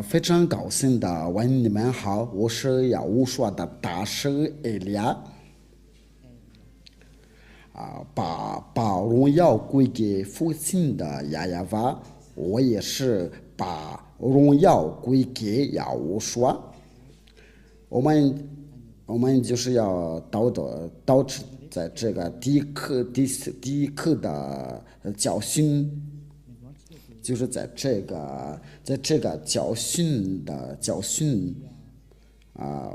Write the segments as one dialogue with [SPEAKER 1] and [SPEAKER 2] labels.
[SPEAKER 1] 非常高兴的问你们好，我是要武说的大师艾利亚。把荣耀归给父亲的亚亚娃，我也是把荣耀归给亚武说。我们就是要导致在这个第一课的教训，就是在这个教训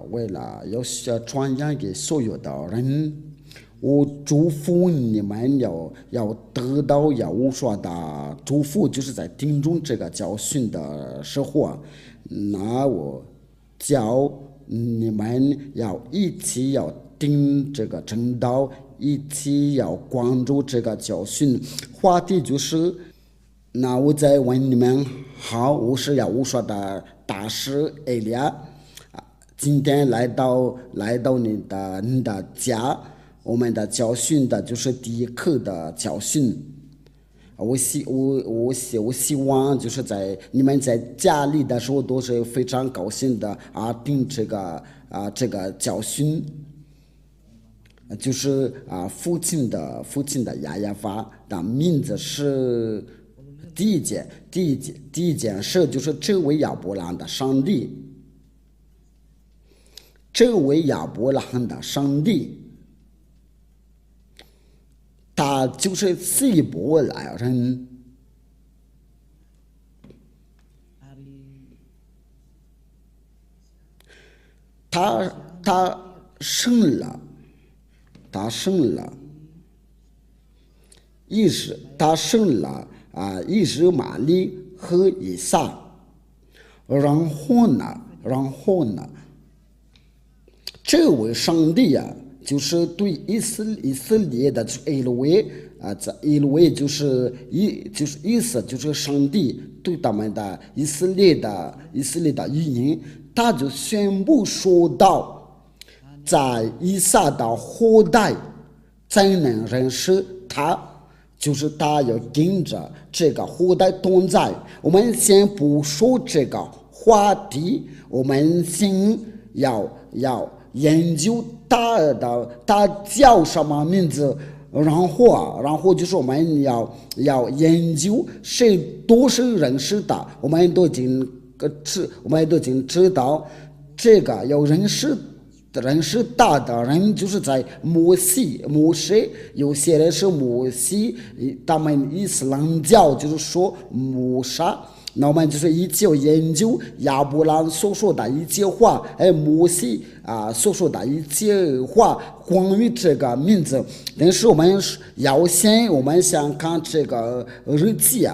[SPEAKER 1] 为了要传扬给所有的人，我祝福你们要得到要我说的祝福，就是在听中这个教训的时候，那我教你们要一起要听这个正道，一起要关注这个教训。话题就是，那我再问你们好，我是要我说的大师艾利亚。今天来到你的家，我们的教训的就是第一课的教训。我希望就是在你们在家里的时候都是非常高兴的听这个教训，就是父亲的亚亚娃的名字是第一件事，就是这位亚伯兰的上帝。这位亚伯兰的上帝，他就是希伯来人，他生了以实玛利和以撒，然后呢，这位上帝就是对以色列的以色列就是意思就是上帝对他们的以色列的语言，他就宣布说道，在以撒的后代才能认识他，就是他要跟着这个后代同在。我们先不说这个话题，我们先要研究他叫什么名字，然后就是我们要研究谁都是认识的，我们都已经知道这个要认识大的人，就是在摩西，有些人是摩西，他们伊斯兰教就是说摩沙。那我们就是一起要研究亚伯兰所说的一切话，摩西所说的一切话关于这个名字。但是我们先看这个日期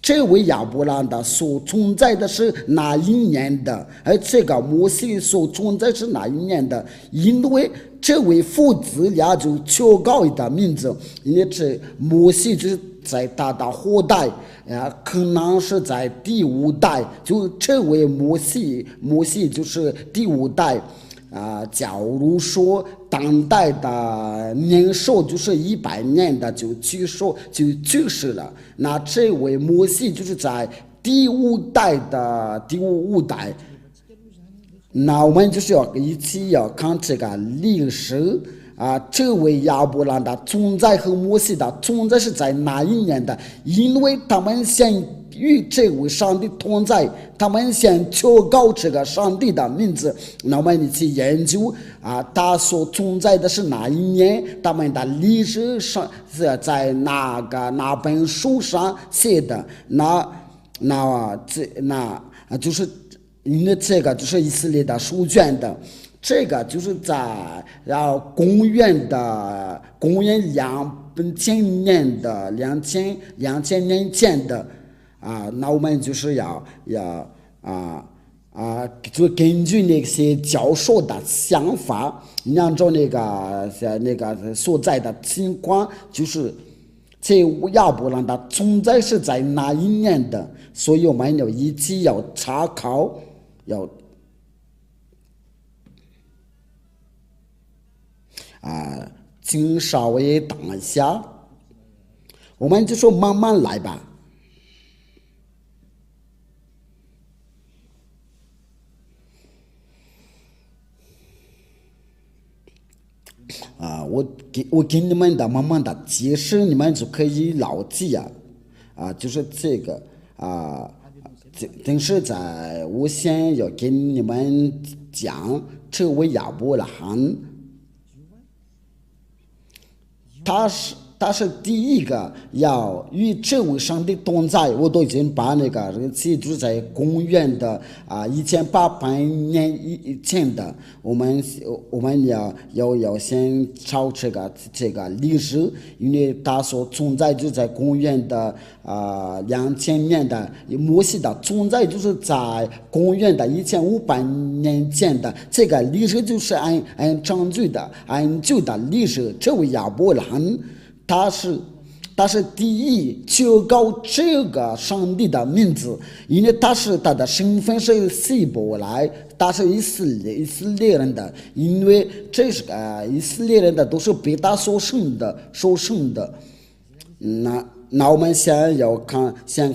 [SPEAKER 1] 这位亚伯兰的所存在的是哪一年的？而这个摩西所存在是哪一年的？因为这位父子俩就求高一的名字，因为这摩西就是在他的后代可能是在第五代，就这位摩西就是第五代假如说当代的年寿就是100年的就去世了，那这位摩西就是在第五代。那我们就是要一起要看这个历史这位亚伯兰的存在和摩西的存在是在哪一年的？因为他们先与这位上帝同在，他们先求告这个上帝的名字。那我们一起研究他所存在的是哪一年？他们的历史上是在哪本书上写的？就是因为这个就是以色列的书卷的。这个就是在公元2000年的2000年前的那我们就是就根据那些教授的想法，按照那个所在的情况，就是这亚伯兰的存在是在哪一年的，所以我们要一起要查考，请稍微等一下，我们就说慢慢来吧。我给你们的慢慢的解释，你们就可以牢记就是这个但是我先要给你们讲这位亚伯拉罕，他是第一个要与这位上帝同在。我都已经把那个日期就是在公元的1800年以前的，我们要先找这个历史，因为他所存在就在公元的2000年的，摩西的存在就是在公元的1500年前的，这个历史就是按证据的按旧的历史。这位亚伯拉罕他是第一求告这个上帝的名字，因为他的身份是希伯来，他是以色列人的，因为这是以色列人的都是被他所生的。那我们先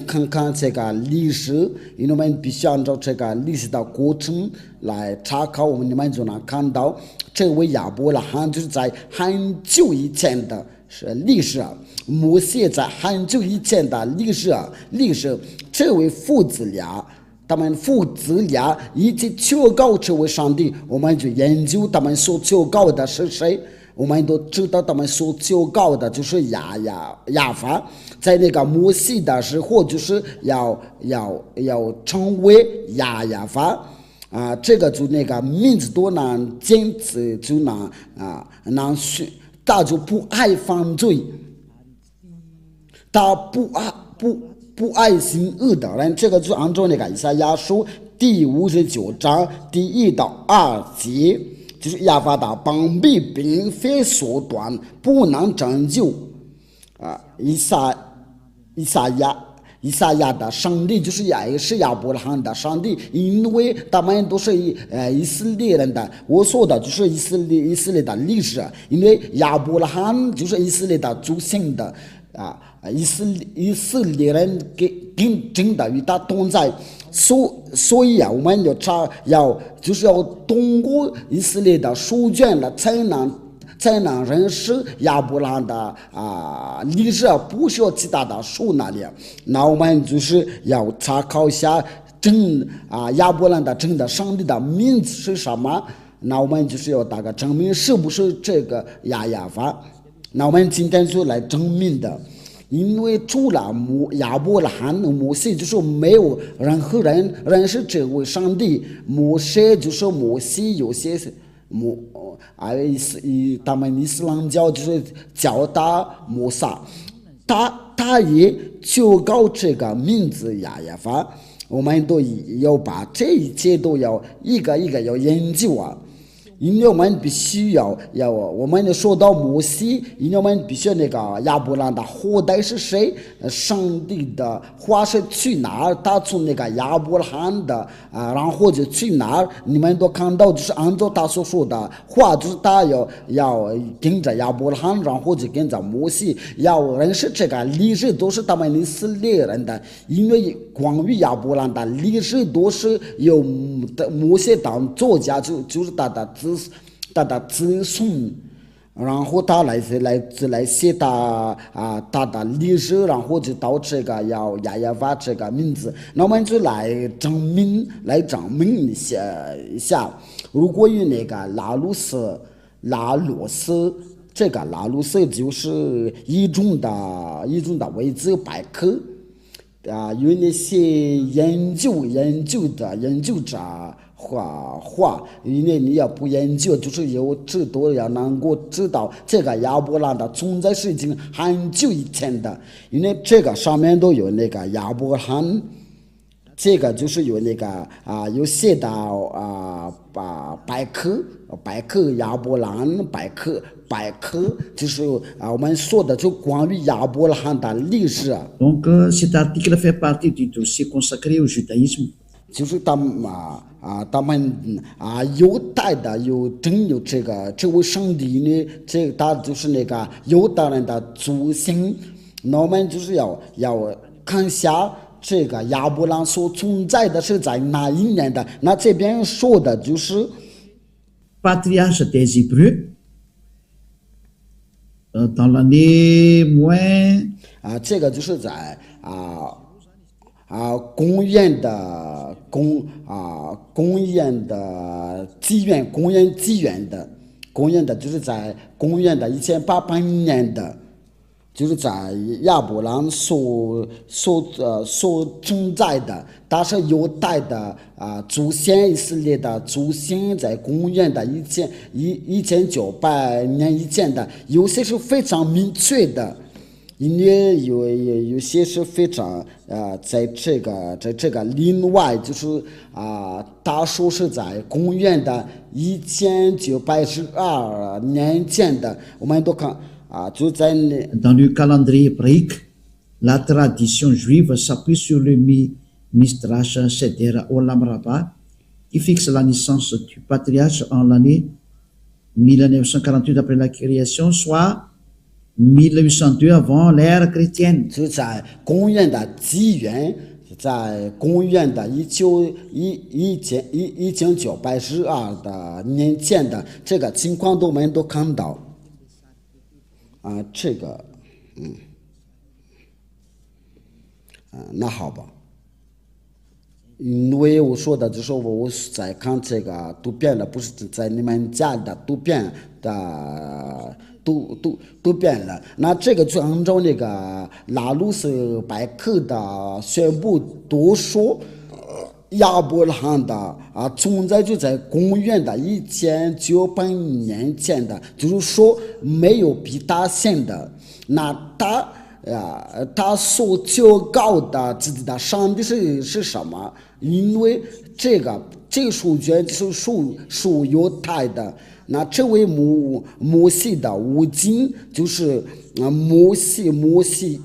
[SPEAKER 1] 看看这个历史，因为我们必须按照这个历史的过程来查考，你们就能看到这位亚伯拉罕就是在很久以前的历史摩西在很久以前的历史，这位他们父子俩一起求告这位上帝，我们就研究他们所求告的是谁。我们都知道他们所求告的就是亚法，在那个摩西的时候就是要成为亚法这个就那个名字多难坚持就难学，他就不爱犯罪，他不爱行恶的人，这个就按照那个以赛亚书第59章第1到2节，就是亚法的膀臂并非缩短，不能拯救以赛亚的上帝就是也是亚伯拉罕的上帝，因为他们都是以色列人的。我说的就是以色列的历史，因为亚伯拉罕就是以色列的祖先的以色列人真的与他同在，所以我们就是要通过以色列的书卷了，才能认识亚伯拉罕的历史，不需要其他的书那里。那我们就是要查考一下亚伯拉罕的真的上帝的名字是什么。那我们就是要大概证明是不是这个亚法。那我们今天就来证明的。因为除了亚伯拉罕、摩西，就是没有任何人认识这位上帝。摩西就是摩西，有些他们伊斯兰教就是叫他摩萨，他也求告这个名字亚法。我们都要把这一切都要一个一个要研究因为我们必须要我们说到摩西，因为我们必须那个亚伯拉罕的后代是谁，上帝的话是去哪儿，他从那个亚伯拉罕的然后就去哪儿，你们都看到就是按照他所说的话，就是他要跟着亚伯拉罕，然后就跟着摩西，要认识这个历史都是他们以色列人的，因为关于亚伯拉罕的历史都是由摩西当作家，就是他的子孙，然后他来写他的历史，然后就到这个亚法这个名字。那我们就来证明一下，如果有那个拉鲁斯，这个拉鲁斯就是一种的维基百科有那些研究者话，因为你要不研究，就是有知道要能够知道这个亚伯拉罕的存在是已经很久以前的，因为这个上面都有那个亚伯拉罕，这个就是有那个有写到百科亚伯拉罕百科就是我们说的就关于亚伯拉罕的历史。
[SPEAKER 2] Donc cet article fait partie du dossier consacré au judaïsme。
[SPEAKER 1] 就是他们犹太的有这位上帝呢，他就是那个犹太人的祖先。那我们就是要看一下这个亚伯拉罕所存在的是在哪一年的。那这边说的就是
[SPEAKER 2] Patriarche des Hébreux dans l'année moins
[SPEAKER 1] 这个就是在公元的公元的就是在公元的1800年的，就是在亚伯兰所存在的，但是犹太的祖先以色列的祖先在公元的1900年以前的，有些是非常明确的。因为有些是非常在这个另外就是他说是在公元的1912年前的，我们都看就在
[SPEAKER 2] dans le calendrier hébraïque, la tradition juive s'appuie sur le Midrash Seder Olam Rabbah, qui fixe la naissance du patriarche en l'année 1948 après la création, soit 1802 avant l'ère chrétienne.
[SPEAKER 1] 就在公元的纪元，在公元的1912的年前的这个情况，我们都看到这个那好吧。因为我说的就是我在看这个图片了，不是在你们家的图片的都变了。那这个就按照那个拉鲁斯百科的宣布都说，亚伯拉罕的存在就在公元的1900年前的，就是说没有比他先的。那他所求告的自己的上帝是什么？因为这个书卷是属犹太的。那这位摩西的五经就是摩西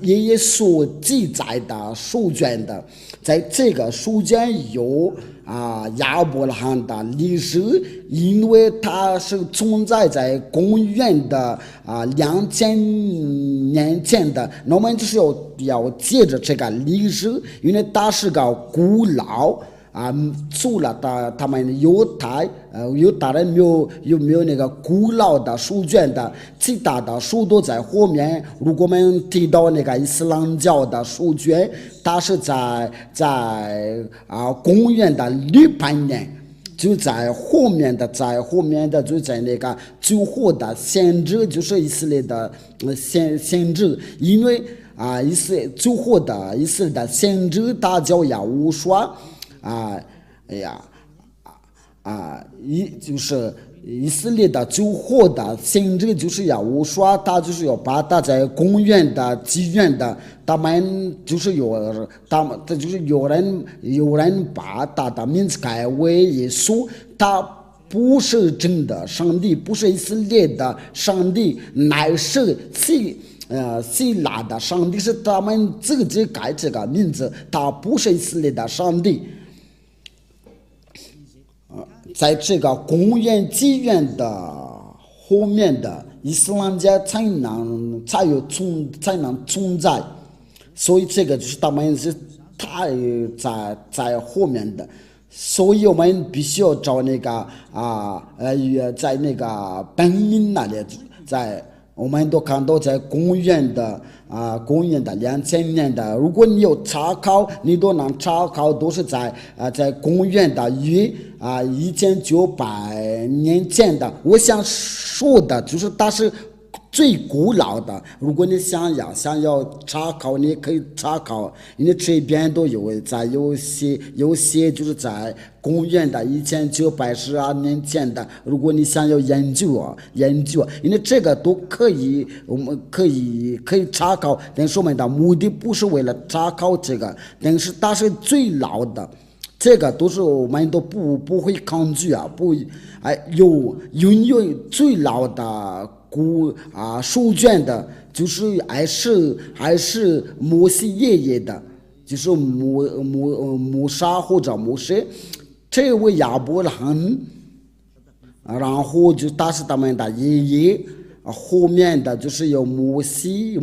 [SPEAKER 1] 爷爷所记载的书卷的，在这个书卷有亚伯拉罕的历史，因为它是存在在公元的2000年前的，那我们就是要接着这个历史，因为它是个古老。除了他们犹太人有没有那个古老的书卷的，其他的书都在后面。如果我们提到那个伊斯兰教的书卷，它是在公元的600年，就在后面的就在那个最后的先知，就是以色列的先知，因为最后的以色列的先知他叫亚乌刷。就是以色列的最后的先知就是亚乌刷，他就是要把他在公元的纪元的，他们就是有人把他的名字改为耶稣，他不是真的上帝，不是以色列的上帝，乃是希腊的上帝，是他们自己改这个名字，他不是以色列的上帝。在这个公元纪元的后面的伊斯兰教才能存在，所以这个就是他们是太在后面的，所以我们必须要找那个在那个本命那里，在我们都看到在公元的2000年的，如果你有查考，你都能查考，都是在公元的1900年前的。我想说的就是它是最古老的。如果你想要查考，你可以查考，因为这边都有有些就是在公元的1912年前的。如果你想要研究，因为这个都可以，我们可以查考，但是我们的目的不是为了查考这个，但是它是最老的。这个都是我们都不会抗拒拥有最老的书卷的，就是还是摩西爷爷的，就是摩沙或者摩西，这位亚伯拉罕，然后就他是他们的爷爷，后面的就是有摩西，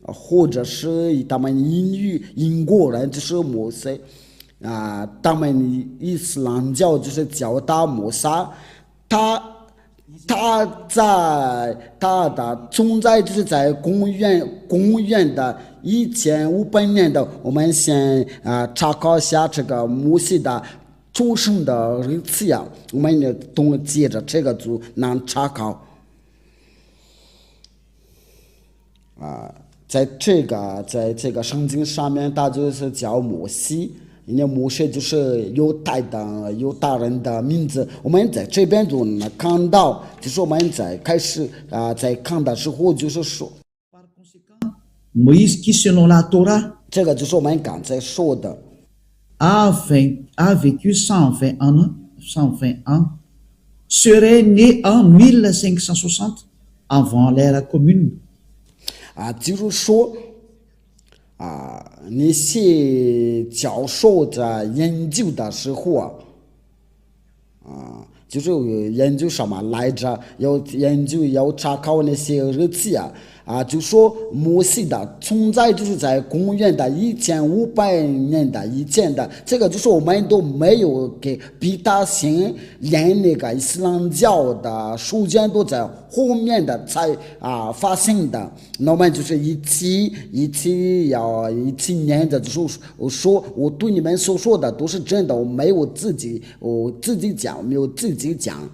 [SPEAKER 1] 或者是他们英国人就是摩西。他们伊斯兰教就是叫他摩萨，它的存在就是在公元的1500年的，我们先查考一下这个摩西的出生的日期呀，我们也接着这个就能查考在这个圣经上面，它就是叫摩西。因为摩西就是犹大人的名字，我们在这边就能看到，就是我们在开始在看的时候，就是说，
[SPEAKER 2] Moïse qui selon la Torah
[SPEAKER 1] 这个就是我们刚才说的
[SPEAKER 2] a vécu 120 ans, serait né en 1560 avant l'ère commune.
[SPEAKER 1] 就是说那些教授在研究的时候就是研究什么来着？要查考那些日期就说摩西的存在就是在公元的1500年的以前的，这个就是我们都没有给比他先连那个伊斯兰教的书卷都在后面的才发现的。那我们就是一起念的，就是我说我对你们所说的都是真的，我没有自己讲，没有自己讲。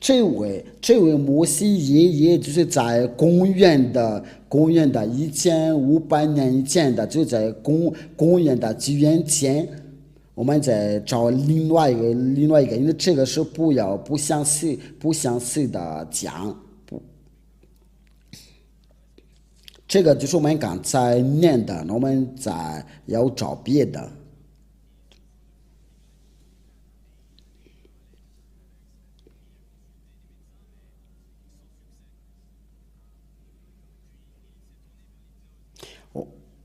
[SPEAKER 1] 这位摩西爷爷就是在公元的1500年以前的，就在公元的纪元前，我们再找另外一个，因为这个是不详细的讲，这个就是我们刚才念的，我们再要找别的。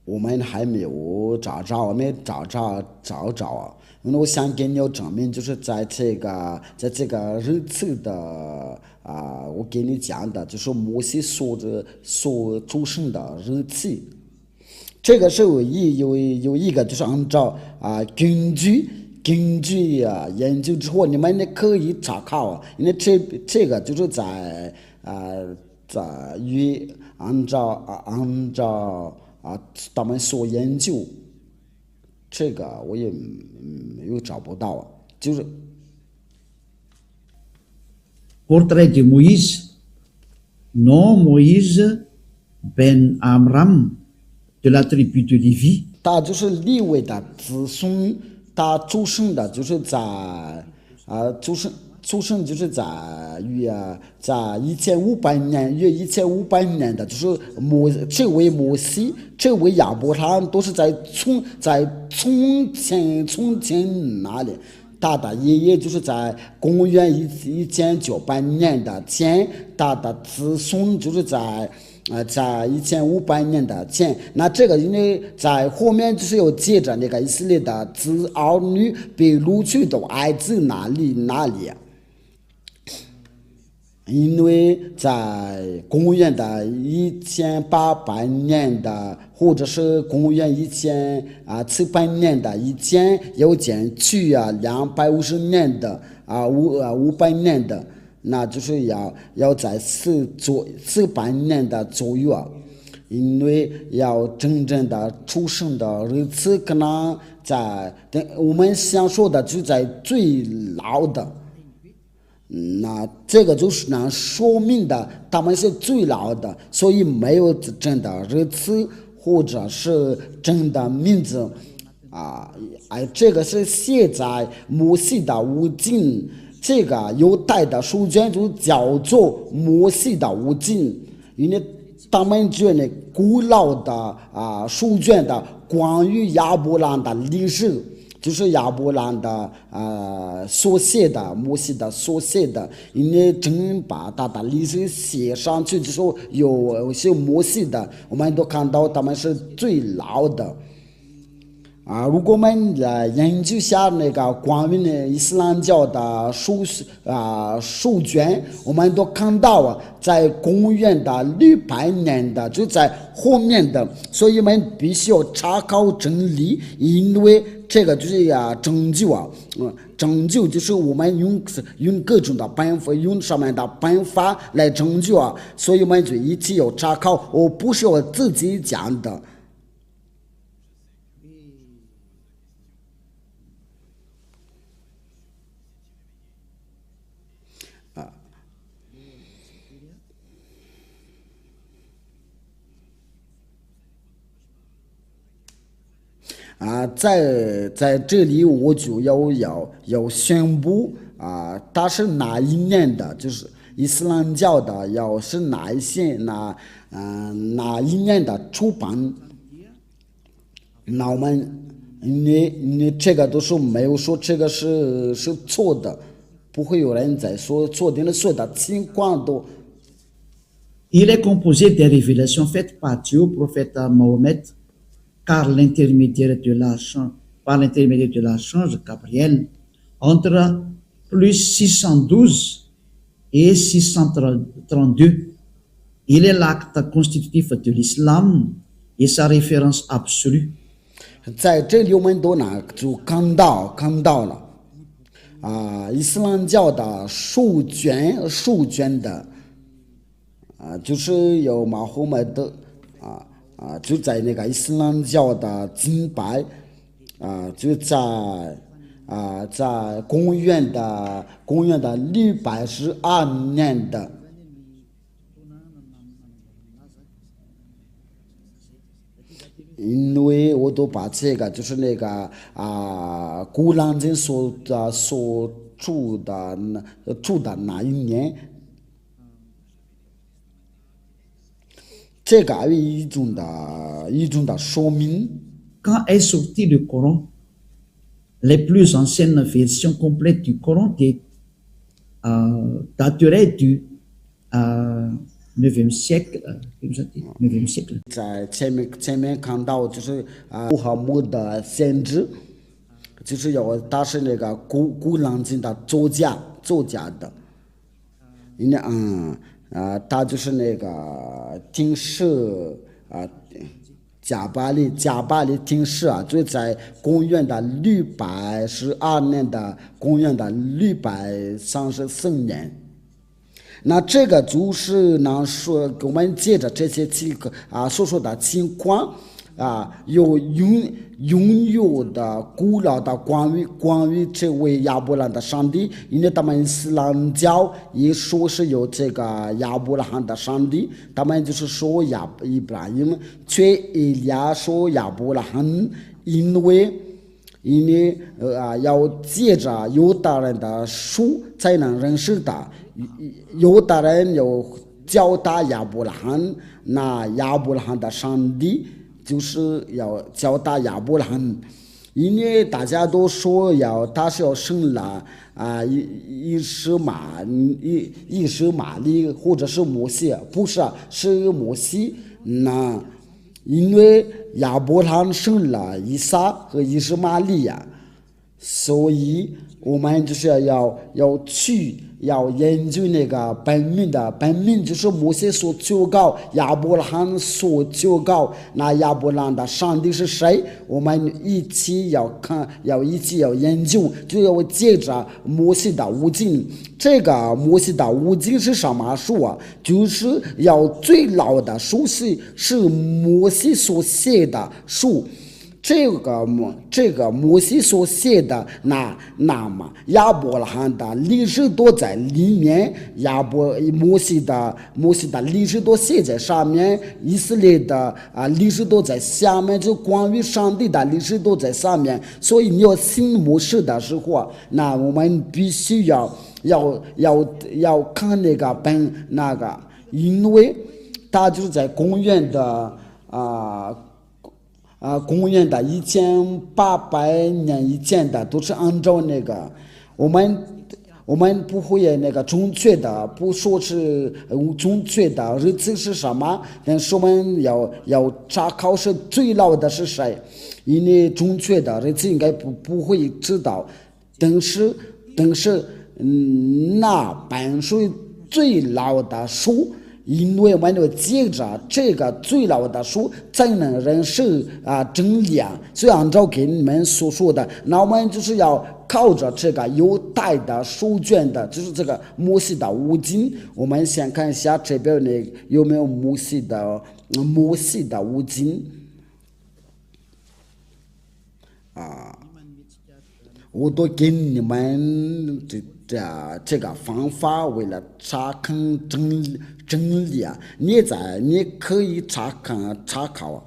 [SPEAKER 1] 我们还没有找着因为我想给你证明，就是在这个日期的我给你讲的，就是摩西所出生的日期。这个是有一个，就是按照根据研究之后，你们可以查考因为这个就是在按照他们所研究，这个我也没有找不到就是
[SPEAKER 2] Portrait de Moïse, nom Moïse ben Amram de la tribu de Lévi.
[SPEAKER 1] 他就是利未的子孙，他出生的就是在出生就是在1500年的，就是这位摩西，这位亚伯拉罕都是在从前那里，他的爷爷就是在公元1900年的前，他的子孙就是在1500年的前。那这个因为在后面就是有接着那个以色列的儿女被掳去到埃及哪里因为在公元的1800年的，或者是公元1700年的以前，有减去250年的500年的，那就是要在400年的左右因为要真正的出生的日子，可能在我们想说的就在最老的。那这个就是能说明的，他们是最老的，所以没有真的日子或者是真的名字这个是写在摩西的五经，这个犹太的书卷就叫做摩西的五经，因为他们觉得古老的书卷的关于亚伯兰的历史。就是亚伯兰的所写的，摩西的所写的，因为真把他的历史写上去，就说有些摩西的，我们都看到他们是最老的如果我们来研究下那个关于呢伊斯兰教的书卷，我们都看到在公元的600年的就在后面的，所以我们必须要查考真理，因为这个就是拯救拯救就是我们用各种的办法，用上面的办法来拯救所以我们就一起要查考，不是我自己讲的。在这里我就要宣布它是哪一年的，就是伊斯兰教的，要是哪一年的出版。那我们你这个都是没有说这个是错的，不会有人在说错的，所有的情况都。
[SPEAKER 2] Il est composé des révélations faites par Dieu au prophète Mohammed par l'intermédiaire de l'archange Gabriel entre plus 612 et 632. Il est l'acte constitutif de l'islam et sa référence absolue.
[SPEAKER 1] 在这里我们都就看到了伊斯兰教的书卷的就是有马后麦德就在那个伊斯兰教的敬拜就在公元的612年的。因为我都把这个就是那个古兰经所住的那一年，这个有一种的说明。
[SPEAKER 2] Quand est sorti le Coran, les plus anciennes versions complètes du Coran dateraient du 9e siècle, 9e siècle.
[SPEAKER 1] 在前面看到就是穆罕默德先知，就是他是那个古兰经的作家的，因为他就是那个听释贾巴里听释就在公元的612年的公元的634年。那这个就是说我们借着这些所说的情况有拥有的古老的关于这位亚伯拉罕的上帝，因为他们伊斯兰教也说是有这个亚伯拉罕的上帝，他们就是说伊布拉欣，却以利亚说亚伯拉罕，因为要借着犹大人的书才能认识他。犹大人有教导亚伯拉罕，那亚伯拉罕的上帝就是要教导亚伯拉罕，因为大家都说他是要生了伊什玛利或者是摩西，不是是摩西。那因为亚伯拉罕生了以撒和以实玛利呀，所以我们就是要研究那个本命就是摩西所求告，亚伯拉罕所求告，那亚伯拉罕的上帝是谁？我们一起要研究，就要借着摩西的五经。这个摩西的五经是什么书就是要最老的书是摩西所写的书。这个摩西所写的那么亚伯拉罕的历史都在里面，摩西的历史都写在上面，以色列的历史都在下面，就关于上帝的历史都在上面。所以你要信摩西的时候，那我们必须要看那个因为他就是在公元的公元的1800年以前的都是按照那个我我们不会那个正确的，不说是正确的日子是什么，但是我们要查考是最老的是谁，因为正确的日子应该不会知道，但是那本书最老的书。因为我们要接着这个最老的书才能认识真理啊，所以按照给你们所说的，那我们就是要靠着这个犹太的书卷的，就是这个摩西的五经。我们先看一下这边呢有没有摩西的五经啊，我都给你们这个方法，为了查看真理啊，你可以查考。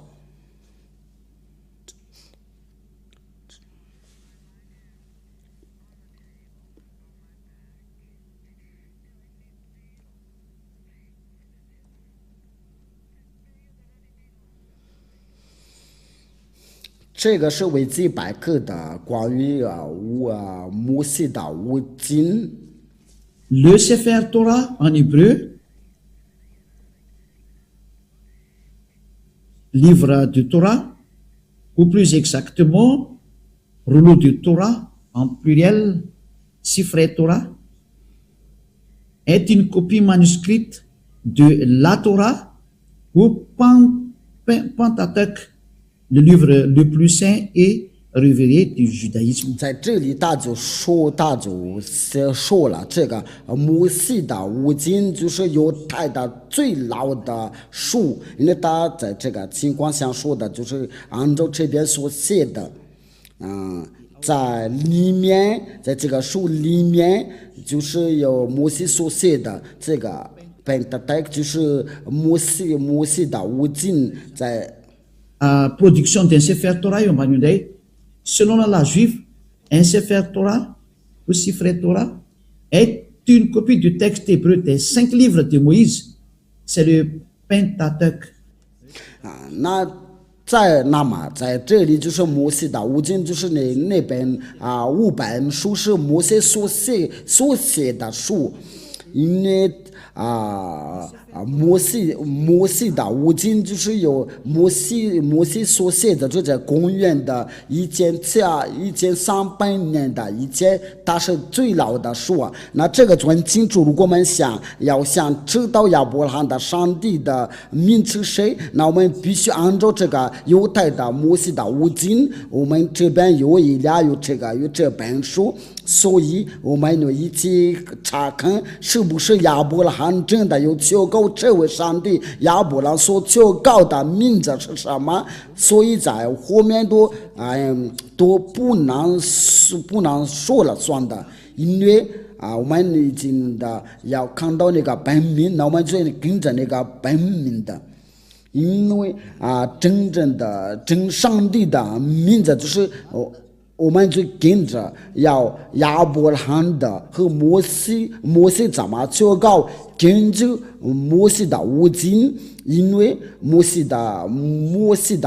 [SPEAKER 1] 这个是维基百科的关于摩西的五经。
[SPEAKER 2] Le Sefer Torah en hébreu, livre de Torah, ou plus exactement, rouleau de Torah en pluriel, Sifrei Torah, est une copie manuscrite de la Torah ou Pentateuch, le livre le plus saint et révéré du judaïsme.
[SPEAKER 1] 在这里大就说了，这个摩西的五经就是犹太的最老的书，因为他在这个情况下说的就是按照这边所写的，在里面，在这个书里面就是有摩西所写的这个Pentateuch，就是摩西的五经在。
[SPEAKER 2] Production d'un Sefer Torah, selon la loi juive, un Sefer Torah ou Sifrei Torah est une copie du texte hébreu des 5 livres de Moïse. C'est le Pentateuch.
[SPEAKER 1] 那么在这里就是摩西的五经，就是那本5本书是摩西所写的书，因为摩西的五经就是有摩西所写的，就在公元的1300年的以前，它是最老的书啊。那这个就很清楚，如果我们想知道亚伯拉罕的上帝的名是谁，那我们必须按照这个犹太的摩西的五经，我们这边有这本书，所以我们就一起查看是不是亚伯拉罕真的有求告这位上帝，亚伯拉罕所求告的名字是什么？所以在后面都不能说了算的，因为我们已经要看到那个本名，那我们就跟着那个本名的。因为真正的真上帝的名字就是我们就跟着要亚伯拉罕的和摩西怎么求告，根据摩西的五经，因为摩西的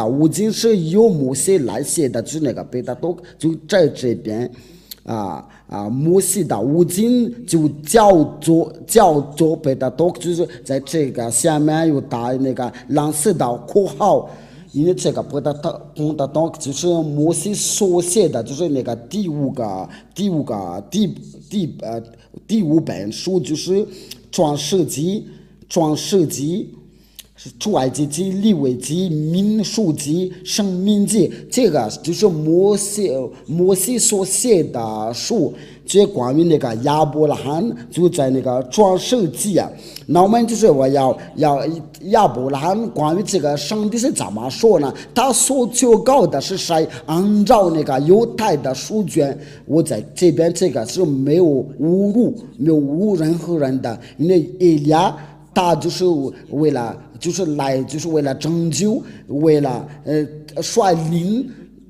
[SPEAKER 1] 五经是由摩西来写的，就是那个贝塔多就在这边摩西的五经就叫做贝塔多，就是在这个下面有打那个蓝色的括号。因为这个贝塔多就是摩西所写的，就是那个第五本书，就是创世纪、出埃及记、利未记、民数记、申命记，这个就是摩西所写的书。这关于那个亚伯拉罕就在那个创世纪啊，那我们就是我要亚伯拉罕关于这个上帝是怎么说呢？他所求告的是谁？按照那个犹太的书卷，我在这边这个是没有侮辱任何人的，因为以利亚他就是为了拯救，为了率领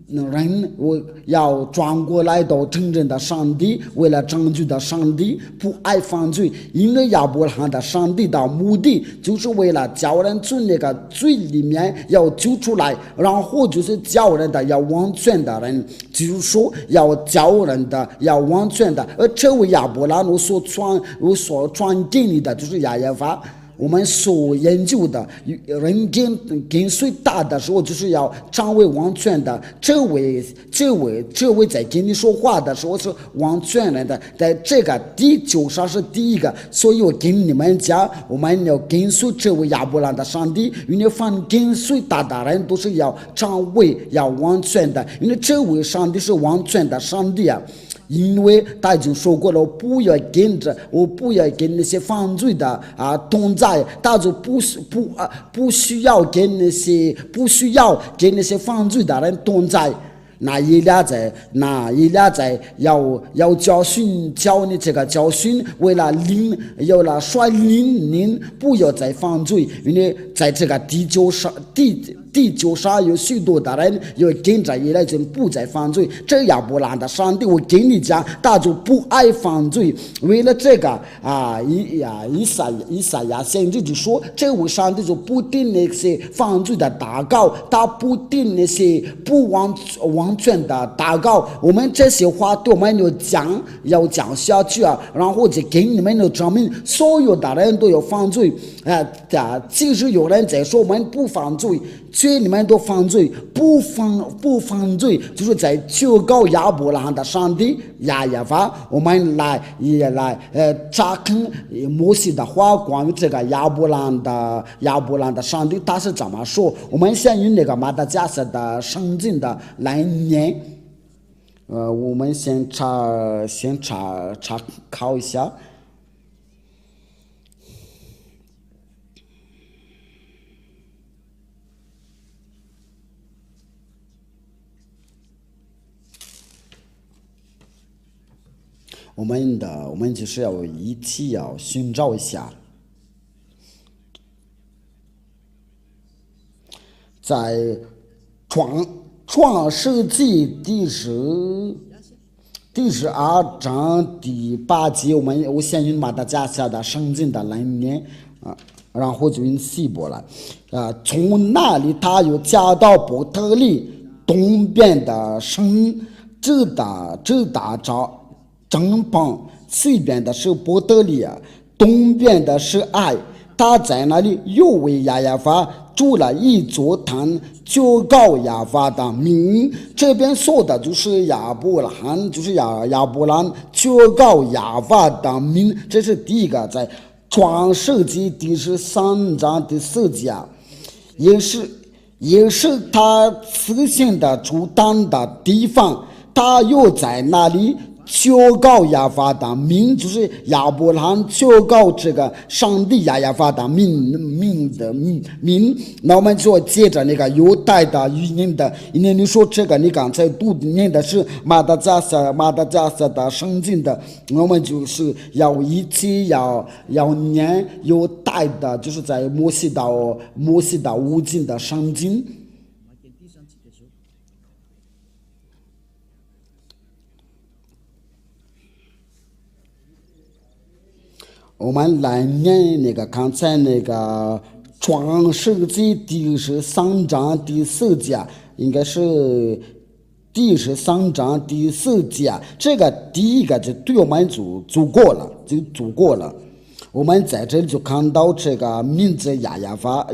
[SPEAKER 1] 人要转过来到真正的上帝，为了拯救的上帝，不爱犯罪。因为亚伯拉罕的上帝的目的就是为了叫人从那个罪里面要救出来，然后就是叫人的要完全的人，就是说要叫人的要完全的。而这位亚伯拉罕我所传给你的就是亚耶法。我们所研究的人跟随大的时候，就是要成为完全的。这位在跟你说话的时候是完全人的，在这个地球上是第一个。所以我跟你们讲，我们要跟随这位亚伯拉罕的上帝，因为凡跟随他的人都是要成为要完全的，因为这位上帝是完全的上帝啊。因为他已经说过了，我不要跟那些犯罪的同在，他就不需要跟那些犯罪的人同在。那一俩在要教你这个教训，为了要了率领您不要再犯罪，因为在这个地球上有许多的人要跟着一来就不再犯罪。这亚伯拉罕的上帝，我跟你讲，他就不爱犯罪。为了这个以赛亚先知就说，这位上帝就不定那些犯罪的祷告，他不定那些不完全的祷告。我们这些话对我们要讲下去啊，然后就给你们的证明，所有的人都有犯罪即使有人在说我们不犯罪，却你们都犯罪，不犯罪，就是在求告亚伯拉罕的上帝亚耶法。我们也来查看摩西的话，关于这个亚伯拉罕的上帝他是怎么说。我们先用那个马达加斯的圣经的来念。我们先查考一下。我们就是要一起要寻找一下，在创世纪第12章第8节，我先用马达加斯加的圣经的来念然后就用希伯来从那里他又加到伯特利东边的城，这大正邦，西边的是伯特利东边的是爱。他在那里又为亚耶法筑了一座坛，求告亚法的名。这边说的就是亚伯拉罕，就是亚伯兰求告亚法的名。这是第一个，在创世纪第13章第4节，也是他此行的主坛的地方。他又在那里求告亚法的名，就是亚伯拉罕求告这个上帝亚法的名。那我们就接着那个犹太的语音的，因为你说这个你刚才读念的是马达加斯的圣经的，我们就是要一起要念犹太的，就是在摩西的五经的圣经。我们来念那个刚才那个创世纪第13章第4节，应该是第13章第4节。这个第一个就对我们就足够了。我们在这里就看到这个名字亚法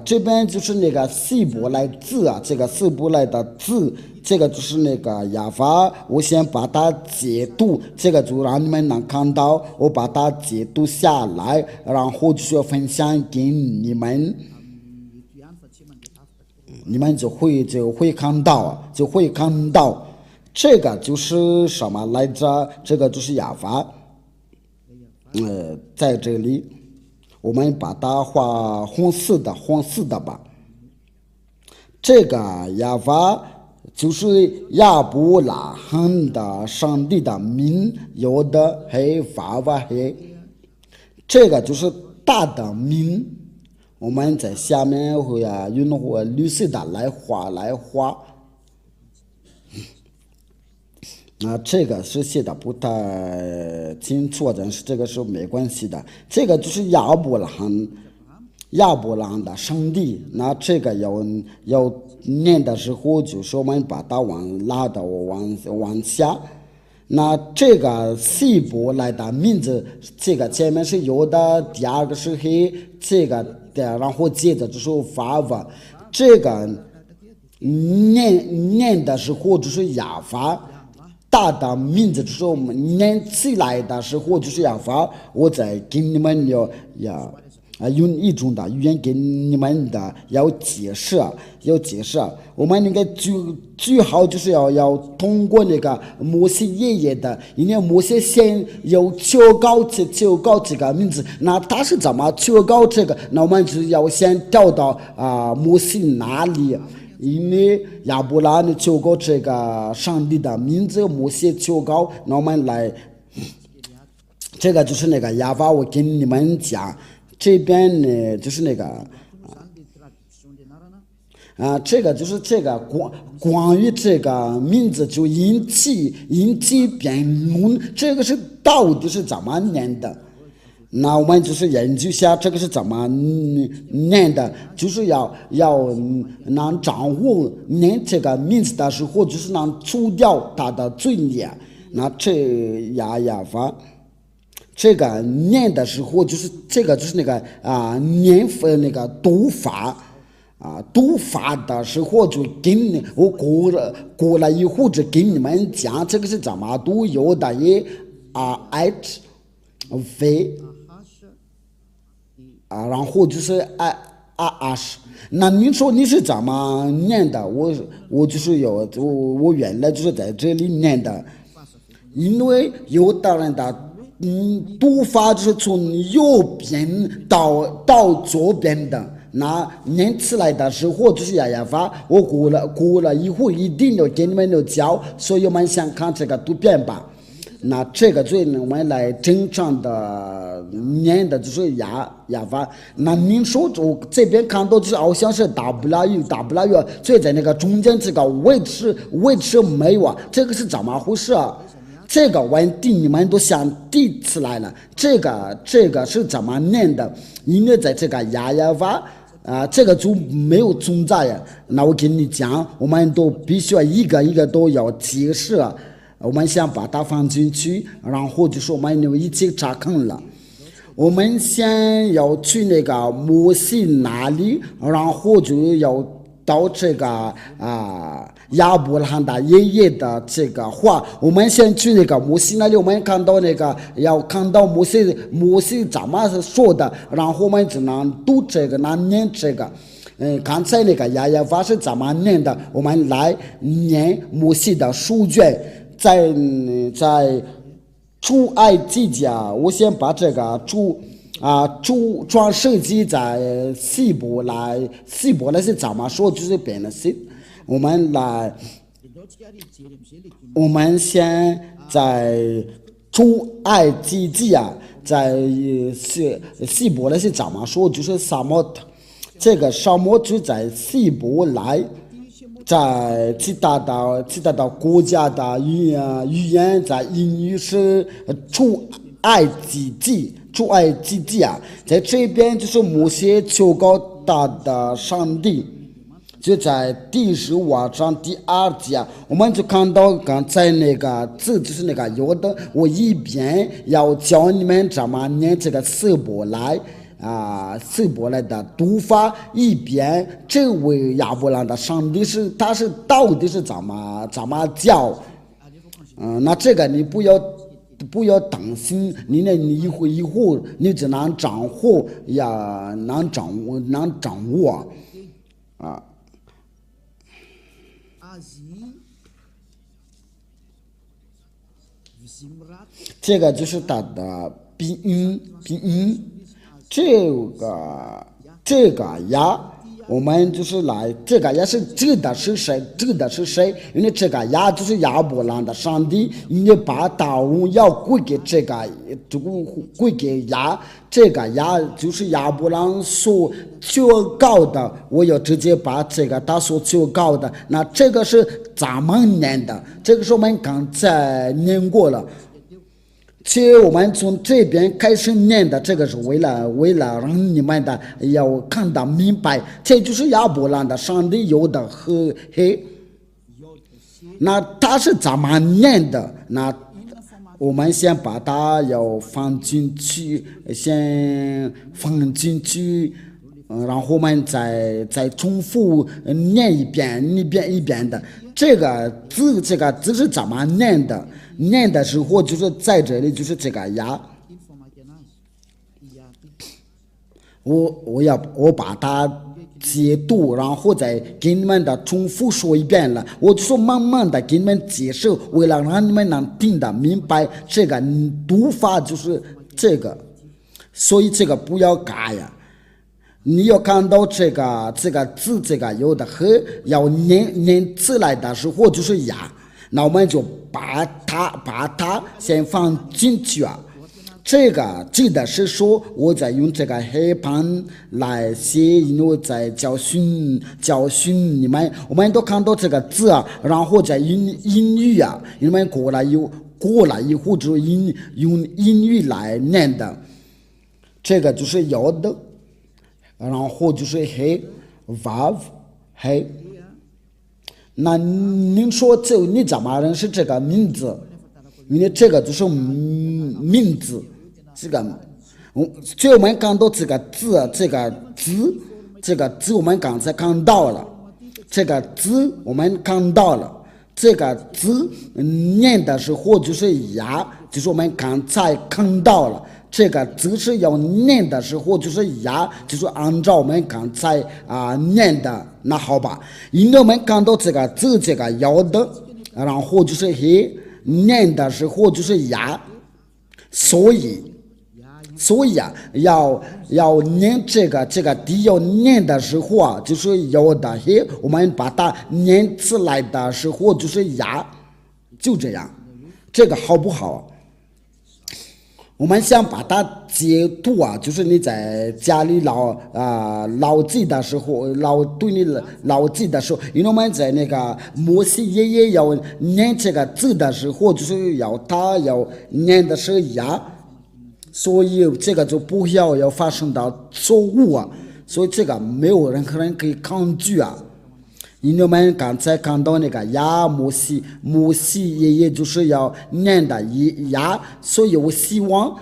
[SPEAKER 1] 这边就是那个希伯来字这个希伯来的字，这个就是那个亚法。我先把它解读，这个就让你们能看到，我把它解读下来，然后就是分享给你们，你们就会看到，这个就是什么来着？这个就是亚法。在这里我们把它画红色的吧。这个亚法就是亚伯拉罕的上帝的名，有的黑法黑，这个就是大的名。我们在下面会用绿色的来画。这个是写的不太清楚，但是这个是没关系的。这个就是亚伯拉罕的上帝。那这个要念的时候，就是我们把它拉到往下。那这个希伯来的名字，这个前面是有的，第二个是黑，这个的，然后接着就是法文。这个念的时候就是亚法，大的名字就是我们念起来的时候就是亚法。我在给你们用一种的语言给你们的要解释。我们那个最好就是要通过那个摩西爷爷的，因为摩西先要求告这个名字，那他是怎么求告这个？那我们就要先调到摩西那里。因为亚伯拉罕求告这个上帝的名字，摩西求告，那我们来，这个就是那个亚法，我跟你们讲，这边呢就是那个这个就是这个关于这个名字就引起辩论，这个是到底是怎么念的？那我们就是研究一下这个是怎么念的，就是要能掌握念这个名字的时候，就是能除掉它的罪孽。那这亚法，这个念的时候，就是这个就是那个念那个读法。读法的时候就跟我过了以后就跟你们讲这个是怎么读，有的也h v 然后就是那你说你是怎么念的？我就是我原来就是在这里念的，因为有的人的读法就是从右边到左边的。那念起来的时候就是亚法，我过了以后一定要给你们教，所以我们先看这个图片吧。那这个最我们来正常的念的就是亚法。那您说我这边看到就是好像是 W， 所以在那个中间这个位置没有这个是怎么回事？这个问题你们都想提起来了，这个是怎么念的？因为在这个亚法。这个就没有存在呀。那我跟你讲，我们都必须要一个一个都要解释。我们先把它放进去，然后就是我们一起查看了。我们先要去那个摩西那里，然后就要到这个亚伯拉罕的爷爷的这个话，我们先去那个摩西那里，我们看到那个要看到摩西怎么说的，然后我们只能读这个，能念这个。刚才那个亚法是怎么念的？我们来念摩西的书卷，在出埃及记我先把这个创世纪在希伯来是怎么说？就是变了是。我们先在出埃及记在希伯来是怎么说？就是沙漠，这个沙漠就在希伯来，在其他的国家的语言在英语是出埃及记在这边就是摩西求告他的上帝。就在第15章第2节，我们就看到刚才那个字就是那个有的，我一边要教你们怎么念这个希伯来的读法，一边这位亚伯拉罕的上帝他是到底是怎么教？那这个你不要担心，你一会你只能掌握能掌握这个就是它的鼻音，这个我们就是来这个也是指的是谁？指的是谁？因为这个亚就是亚伯兰的上帝，你把大荣耀归给这个归给亚，这个亚就是亚伯兰所求告的，我要直接把这个他所求告的，那这个是咱们念的，这个是我们刚才念过了。其实我们从这边开始念的，这个是为了让你们的要看得明白，这就是亚伯兰的上帝有的和黑。那他是怎么念的？那我们先把它要放进去，然后我们再重复念一遍的。这个字是怎么念的？念的时候就是在这里，就是这个牙。我把它解读，然后再给你们的重复说一遍了。我就说慢慢的给你们解释，为了让你们能听得明白，这个读法就是这个，所以这个不要改呀。你要看到这个字，这个有的和要念出来的时候就是牙，那我们就把它先放进去啊。这个记得是说我在用这个黑板来写，因为在教训你们，我们都看到这个字啊，然后在英语啊，你们过来以后就用英语来念的，这个就是有的。然后就是黑 vav 黑，那您说你怎么认识这个名字？因为这个就是名字，这个所以我们看到这个字我们刚才看到了，这个字我们看到了，这个字念的时候就是牙，就是我们刚才看到了。这个字是要念的时候就是牙，就是按照我们刚才念的，那好吧。因为我们看到这个字，这个要的，然后就是黑，念的时候就是牙，所以啊，要念这个地要念的时候啊，就是要的黑，我们把它念出来的时候就是牙，就这样，这个好不好？我们想把它解读啊，就是你在家里牢记的时候，牢记的时候，因为我们在那个摩西爷爷要念这个字的时候，就是要念的是牙，所以这个就不要发生到错误啊，所以这个没有任何人可以抗拒啊。因为我们刚才看到那个牙摩西爷爷就是要念的牙，所以我希望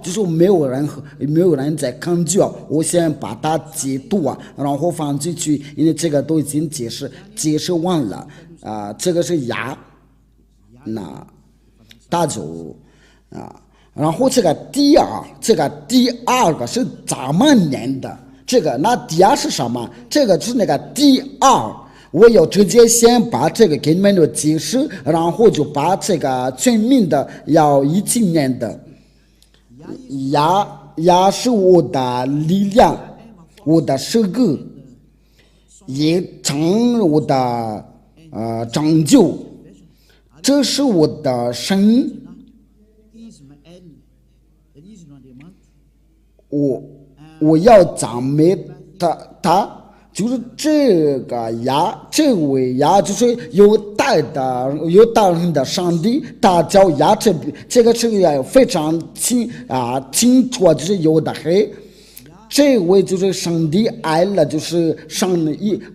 [SPEAKER 1] 就是没有人在抗拒啊。我先把它解读啊，然后放进去，因为这个都已经解释完了这个是牙，那大就然后这个第二个是咱们念的。这个那第二是什么？这个就是那个第二，我要直接先把这个给你们的解释，然后就把这个全名的要一起念的。牙是我的力量，我的舌头，也成我的拯救，这是我的神。我要赞美他，就是这个这位就是有大人的上帝，他叫这个是非常清楚，就是有的黑。这位就是上帝爱了，就是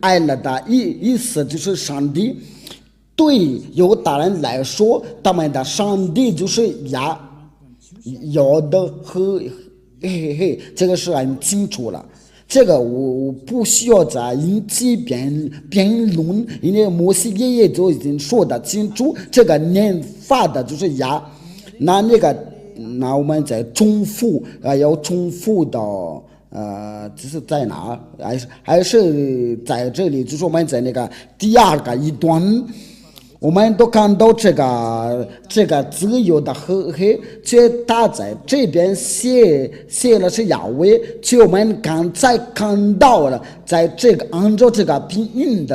[SPEAKER 1] 爱了的意思，就是上帝对犹大人来说，他们的上帝就是有的和。这个是很清楚了，这个我不需要再引起辩论，因为摩西爷爷就已经说得清楚，这个念法的就是牙。那我们再重复要重复到这是在哪？还是在这里？就是我们在那个第二个一段，我们都看到这个自由的和黑，却他在这边写了是亚威，却我们刚才看到了，在这个按照这个拼音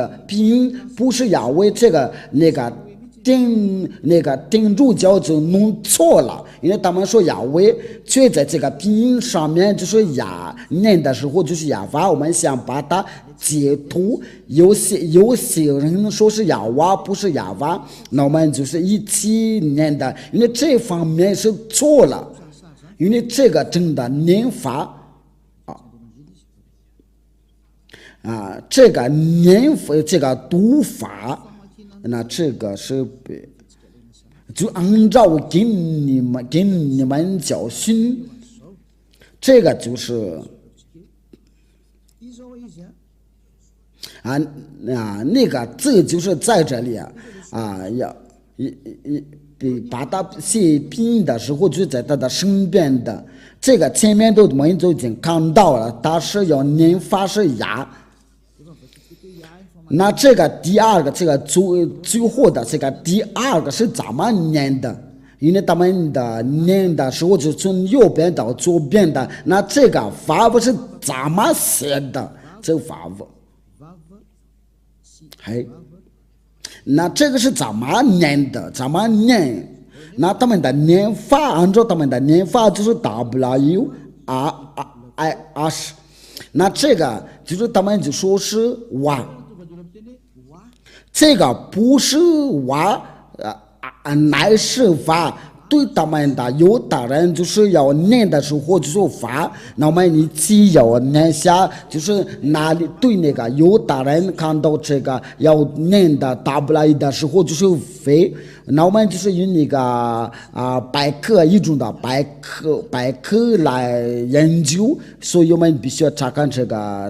[SPEAKER 1] 不是亚威，这个定住脚就弄错了，因为他们说亚威，却在这个拼音上面就是念的时候就是亚法，我们想把它解读，有些人说是亚娃不是亚娃，那我们就是一起念的，因为这方面是错了，因为这个真的念法这个念法这个读法。那这个是就按照给你们教训，这个就是那个字就是在这里要把它写拼音的时候就在它的身边的，这个前面我们都已经看到了，它是要念法是牙。那这个第二个，这个最后的这个第二个是怎么念的？因为他们的念的时候就从右边到左边的，那这个法不是怎么写的？这个法不，那这个是怎么念的？怎么念？那他们的念法，按照他们的念法就是 W R I S， 那这个就是他们就说是哇。这个不是娃乃是法，对他们的犹大人就是要念的时候就是法，那么你只要念下，就是哪里对那个犹大人看到这个要念的大不来的时候就是非，那我们就是用那个百科一种的百科来研究，所以我们必须要查看这个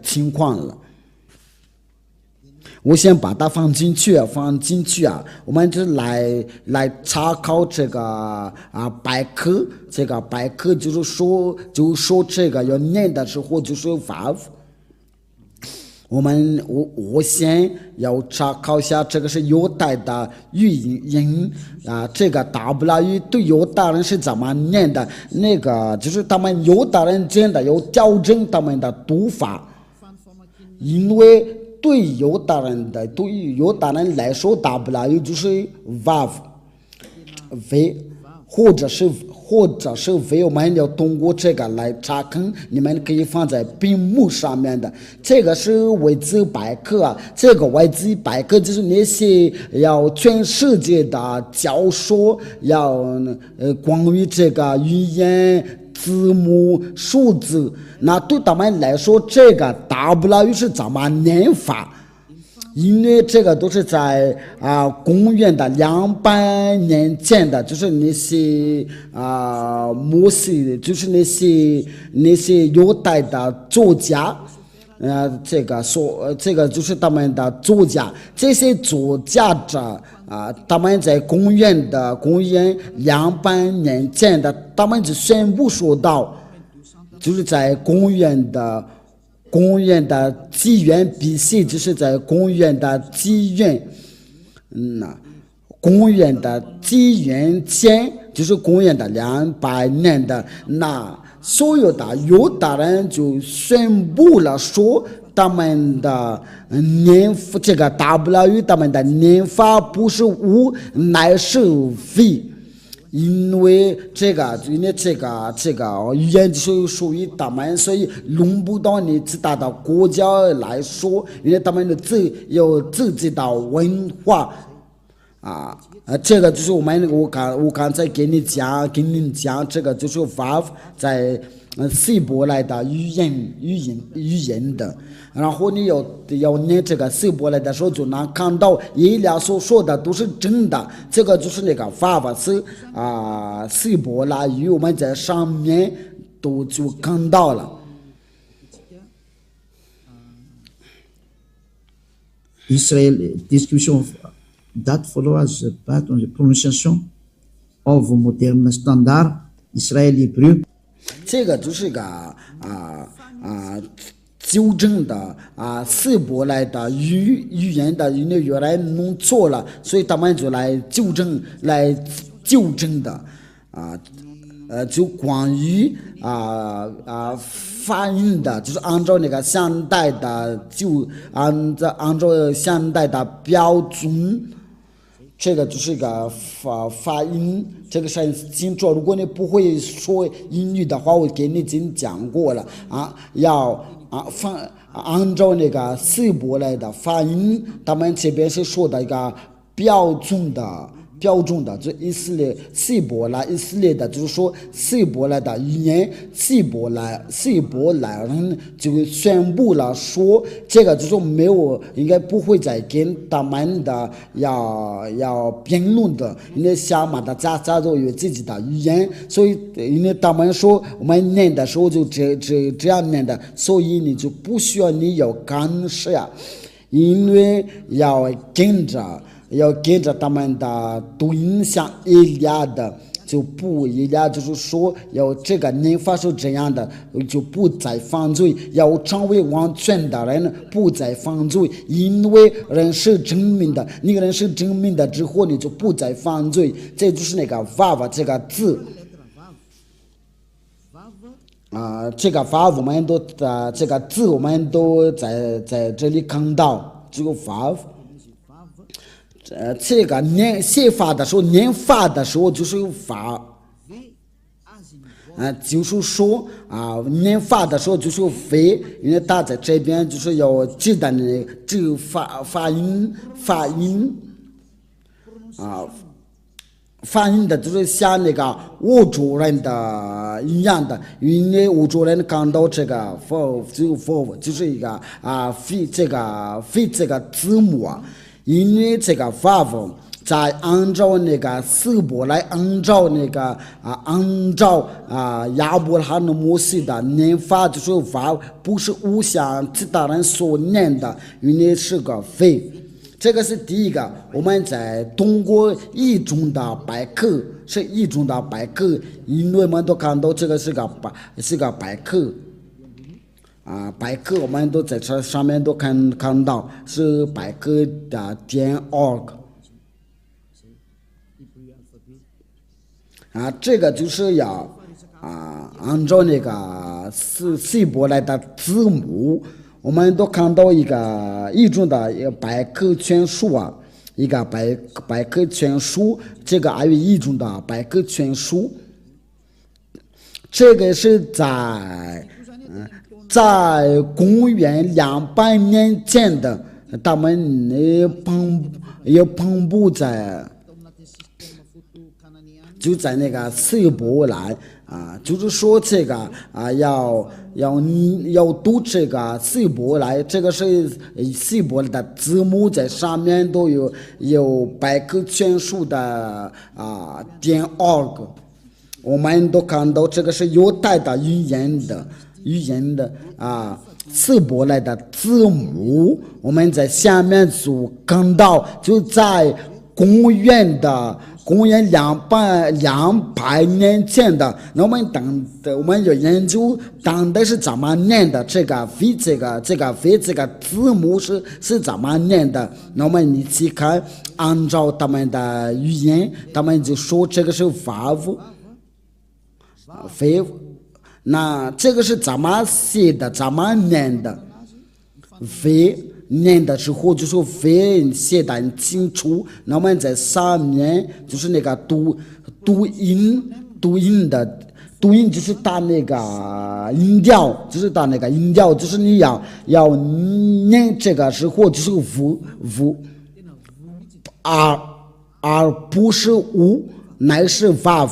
[SPEAKER 1] 情况了。我先把它放进去我们就来查考这个百科，这个百科就是说这个要念的时候就是法。我先要查考一下这个是犹太的语音这个 W 对犹太人是怎么念的？那个就是他们犹太人真的要调整他们的读法，因为对于犹大人来说 W 就是 Vav 或者是 V， 我们要通过这个来查看，你们可以放在屏幕上面的。这个是维基百科这个维基百科就是那些要全世界的教授要关于这个语言字母数字，那对他们来说这个 W 是怎么念法？因为这个都是在公元的200年前的，就是那些摩西，就是那些犹太的作家，这个就是他们的作家，这些作家者他们在公元200年前的，他们就宣布说到，就是在公元的纪元 BC， 就是在公元的纪元前，就是公元的200年的，那所有的犹大人就宣布了说，他们的这个 W 他们的念法不是无，乃是 V。因为这个语言就是属于他们，所以轮不到你其他的国家来说，因为他们有自己的文化这个就是我刚才给你讲，这个就是 Vav 在希伯来的语言的，然后你要念这个希伯来的时候，就能看到以利亚所说的都是真的。这个就是那个Vav是希伯来语，我们在上面都就看到了。
[SPEAKER 2] Israël, discussion that follows part on the pronunciation of modern standard Israël hébreu.
[SPEAKER 1] 这个就是个纠正的希伯来的语言的，因为原来弄错了，所以他们就来纠正的就关于发音的，就是按照那个现代的，就按照现代的标准，这个就是一个发音，这个是清楚。如果你不会说英语的话，我给你已经讲过了要按照那个希伯来的发音，他们这边是说的一个标准的，就希伯来以色列的，就是说希伯来的语言，希伯来人就宣布了说，这个就是没有，应该不会再跟他们的要辩论的，因为小马的家都有自己的语言，所以因为他们说我们念的时候就这样念的，所以你就不需要你有干涉，因为要跟着他们的读音像以利亚的，就不一样，就是说要这个念法是这样的，就不再犯罪，要成为完全的人，不再犯罪，因为人是真命的，那个人是真命的之后，你就不再犯罪，这就是那个vav这个字这个vav我们都这个字我们都在这里看到，这个vav。这个写法的时候，念法的时候就是法，就是说念法的时候就是非，因为他在这边就是要记得呢，这个发音的就是像那个欧洲人的一样的，因为欧洲人看到这个 for 就是一个非这个字母因为这个vav在按照那个希伯来按照亚伯拉罕摩西的念法，就是vav不是像其他人所念的，因为是个非。这个是第一个，我们在通过一种的百科，因为我们都看到这个是个百科。百科我们都在这上面都看到是百科的.org 这个就是要按照那个希伯来的字母，我们都看到一种的百科全书一个百科全书，这个还有一种的百科全书，这个是在公元200年前的，他们也分布在就在那个希伯来就是说这个要读这个希伯来，这个是希伯来的字母，在上面都有百科全书的.org， 我们都看到这个是犹太的语言的希伯来的字母，我们在下面就看到，就在公元200年前的，那我们有研究当的是怎么念的，这个非这个字母是怎么念的，那我们一起看，按照他们的语言，他们就说这个是vav，那这个是怎么写的，怎么念的？非念的时候就是非写的很清楚，那我们在上面就是那个读音就是打那个音调，就是你要念这个时候就是v，而不是u，乃是vav。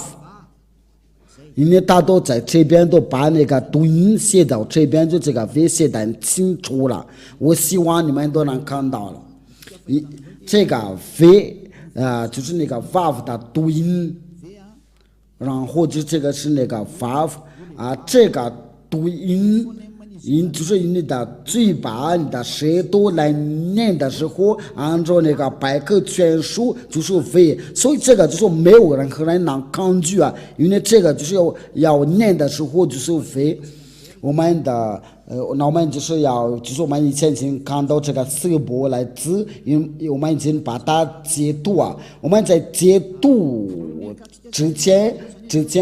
[SPEAKER 1] 因为大都在这边都把那个读音写到这边，就这个v写得很清楚了，我希望你们都能看到了。这个v就是那个 vav 的读音，然后就这个是那个 vav 这个读音就是你的嘴巴、你的舌头来念的时候，按照那个百科全书就是非，所以这个就是没有任何人能抗拒因为这个就是要念的时候就是非。我们的那我们就是我们以前已经看到这个色波来字，因为我们已经把它解读啊。我们在解读之前，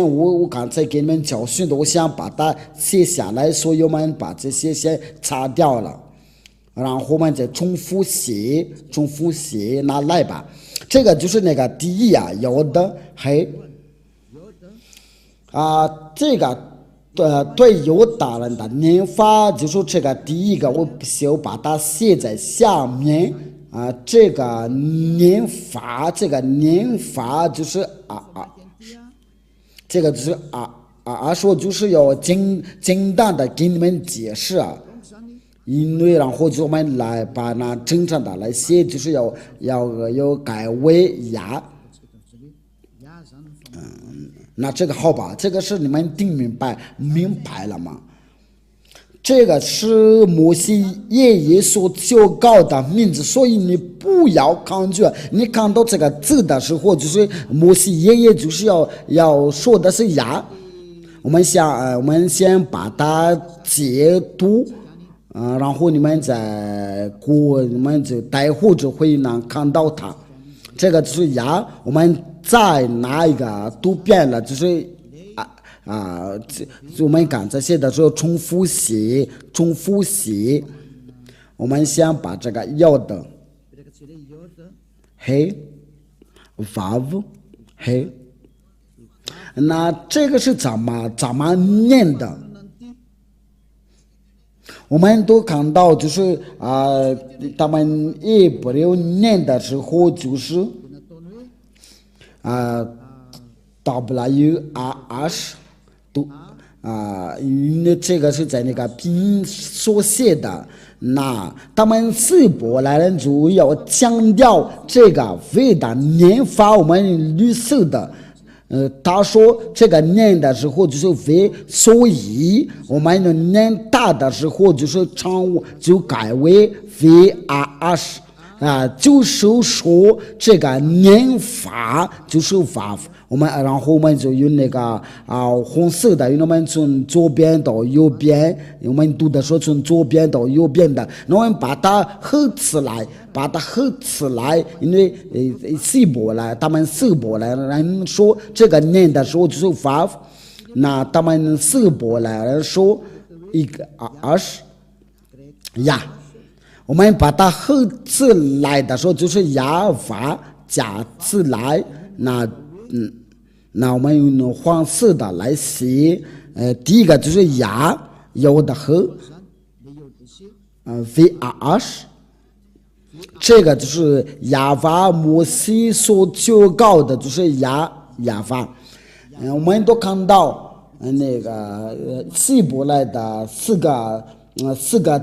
[SPEAKER 1] 我刚才给你们教训的，我想把它写下来，所以我们把这些先擦掉了，然后我们再重复写，拿来吧。这个就是那个第一啊，有的嘿这个。对犹大人的念法，就是这个第一个，我就把它写在下面啊。这个念法就是这个就是说就是要简单的给你们解释啊。因为然后就我们来把那正常的来写，就是要改为呀。那这个好吧，这个是你们听明白了吗？这个是摩西爷爷所教告的名字，所以你不要抗拒。你看到这个字的时候，就是摩西爷爷就是要说的是呀。我们先把它解读，然后你们就待会就会能看到它。这个就是呀，我们再拿一个读遍了，就是我们刚才写的时候重复写。我们先把这个要的嘿vav嘿，那这个是怎么念的？我们都看到，就是他们也不留念的时候，就是WRS 都因为这个是在那个拼所写的。那他们希伯来人就要强调这个为的念法，我们绿色的。他说这个念的时候就是为，所以我们念大的时候就是就改为 VRS 就是说这个念法就是 vav。然后我们就用那个红色的，因为我们从左边到右边，我们读的时候从左边到右边的，那我们把它合起来，因为他们希伯来人说这个念的时候就是 vav， 那他们希伯来人说一个呀，我们把它合起来的时候就是呀vav加起来，那我们用黄色的来写，第一个就是呀，有的和VRS， 这个就是亚法摩西所教告的，就是亚法。我们都看到那个希伯来的四个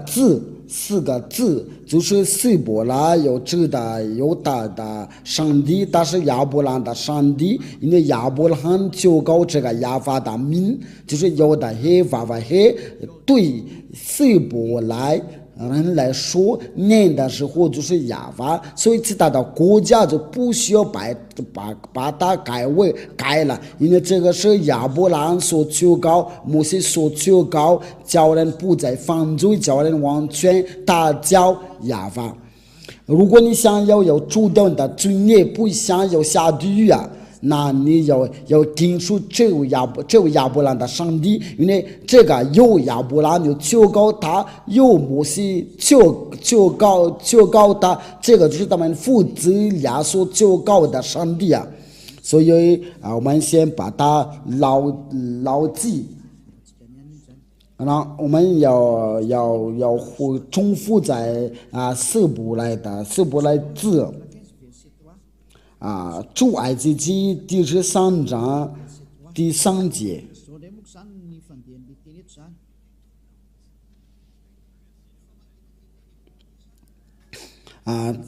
[SPEAKER 1] 字，就是希伯来有指的犹大的上帝，但是亚伯兰的上帝，因为亚伯兰教告这个亚法的名，就是有的黑娃娃黑，对希伯来人来说念的时候就是亚法，所以其他的国家就不需要把它改了，因为这个是亚伯兰所求告，摩西所求告，叫人不再犯罪，叫人完全打交亚法。如果你想要有主动的尊严，不想要下地狱啊，那你要听出这位亚伯兰的上帝，因为这个有亚伯兰有求告他，有摩西求告他，这个就是他们父子俩所求告的上帝啊。所以我们先把它牢记。然后我们要重复在希伯来字出埃及记第13章第3节。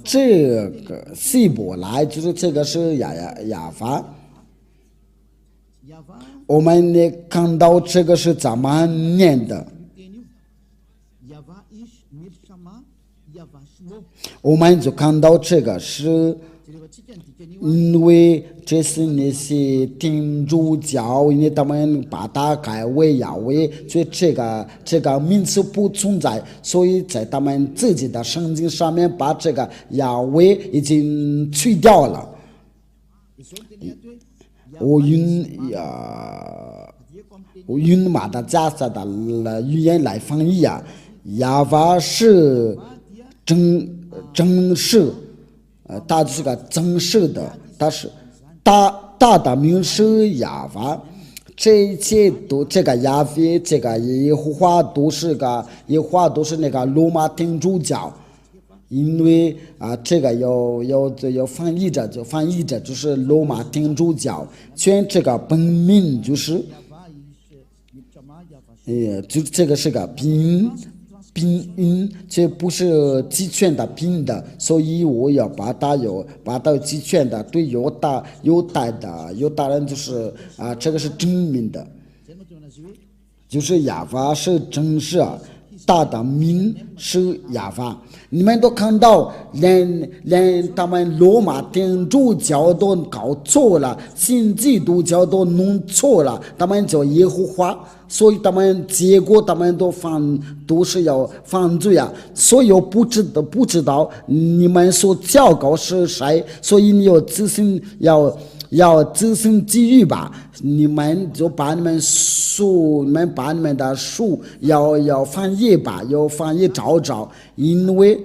[SPEAKER 1] 这个希伯来就是这个是亚法。我们也看到这个是怎么念的。我们就看到这个是因为这是那些天主教，因为他们把它改为亚威，所以这个名词不存在，所以在他们自己的圣经上面把这个亚威已经去掉了。我用马达加斯的语言来翻译啊，亚巴是真实，它是个真实的，它是大的名是亚巴，这一切都这个亚非这个耶和华都是那个罗马天主教。因为这个要翻译着就是罗马天主教，全这个本名就是，就这个是个宾音，这不是集权的宾的，所以我要把它集权的，对犹大人就是这个是真名的，就是亚法是真实啊。大的名是亚法，你们都看到，连他们罗马天主教都搞错了，新基督教都弄错了，他们叫耶和华，所以结果他们都是要犯罪啊，所以我不知道你们所教告是谁，所以你要自信机遇吧，你们就把你们的书要翻译吧，要翻译找，因为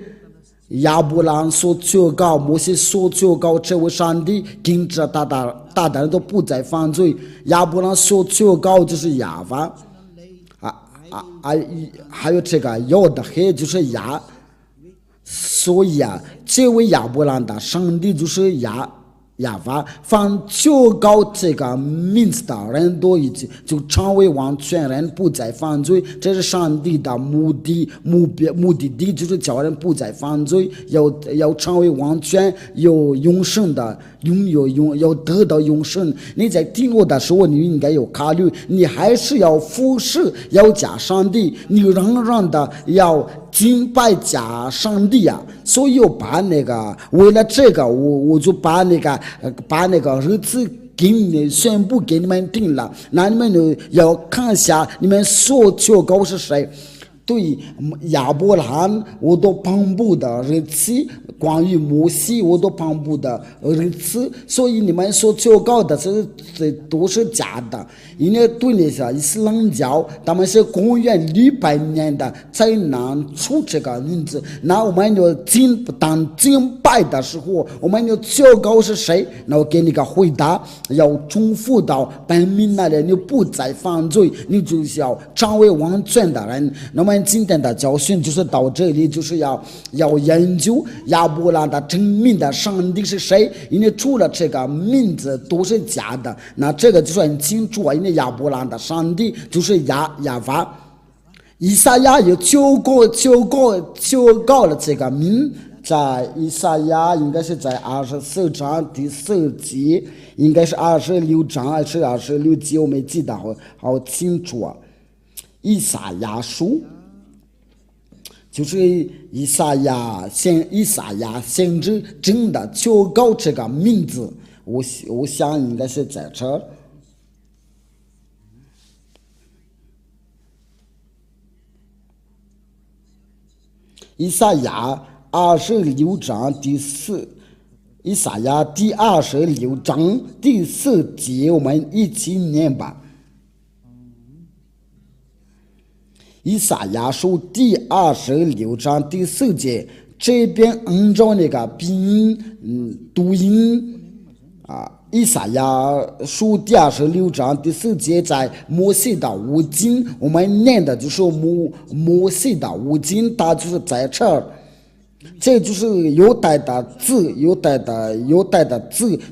[SPEAKER 1] 亚伯兰所求告，摩西所求告，这位上帝跟着大人都不再犯罪，亚伯兰所求告就是亚法，还有这个要的黑就是亚，所以这位亚伯兰的上帝就是亚法，凡求告这个名字的人都已经就成为完全人，不再犯罪。这是上帝的目的地，就是叫人不再犯罪，要成为完全有永生的，要得到永生。你在听我的时候，你应该有考虑，你还是要服侍，要假上帝，你仍然的要敬拜假上帝啊！所以我把为了这个，我就把那个日子宣布给你们定了，那你们就要看一下你们所求告是谁。对亚伯兰我都颁布的日期，关于摩西我都颁布的日期，所以你们所求告的这都是假的。因为对那些伊斯兰教，他们是公元600年的才能出这个名字。那我们就当敬拜的时候，我们就求告是谁？那我给你个回答，要重复到本命那里，你不再犯罪，你就是要成为完全的人。那么今天的教训就是到这里，就是要研究亚伯兰的真名的上帝是谁，因为除了这个名字都是假的，那这个就是很清楚啊。因为亚伯兰的上帝就是亚法，以赛亚也求告了这个名，在以赛亚应该是在24章第4节，应该是26章还是26节，我没记得好清楚啊。以赛亚书就是以赛亚先知真的求告这个名字，我想应该是在这儿。以赛亚26章第4，以赛亚第26章第4节，我们一起念吧。以赛亚书第26章第4节，这边按照那个拼音读音以赛亚书第26章第4节，在摩西的五经，我们念的就是摩西的五经，它就是在这儿，这就是犹太的字，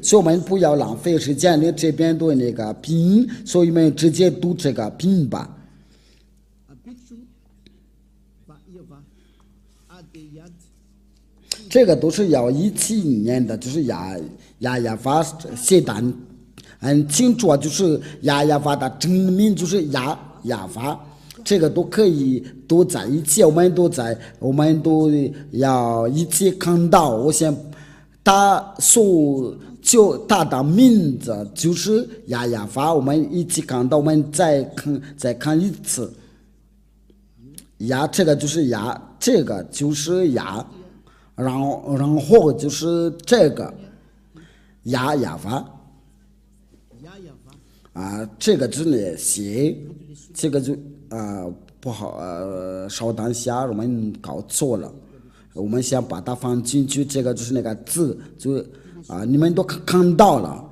[SPEAKER 1] 所以我们不要浪费时间，你这边读那个拼音，所以我们直接读这个拼音吧。这个都是要一起念的，就是亚法写的很清楚，就是亚法的真名就是亚法，这个都可以都在一起，我们都要一起看到。我先他所叫他的名字就是亚亚法。我们一起看到，我们再看一次。亚，这个就是亚，这个就是亚，然后就是这个亚亚法这个就是写，这个就不好稍等一下，我们搞错了。我们先把它放进去，这个就是那个字，就你们都看到了。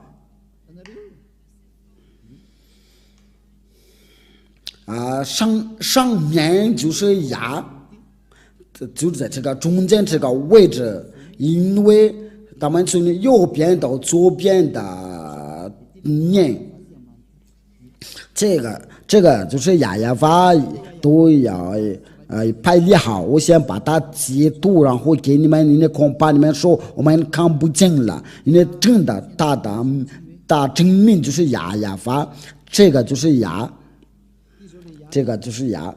[SPEAKER 1] 上面就是牙，就在这个中间这个位置，因为他们从右边到左边的念，这个就是亚法都要排列好。我先把它截图，然后给你们恐怕你们说我们看不见了，因为真的大真名就是亚法，这个就是牙。这个就是牙，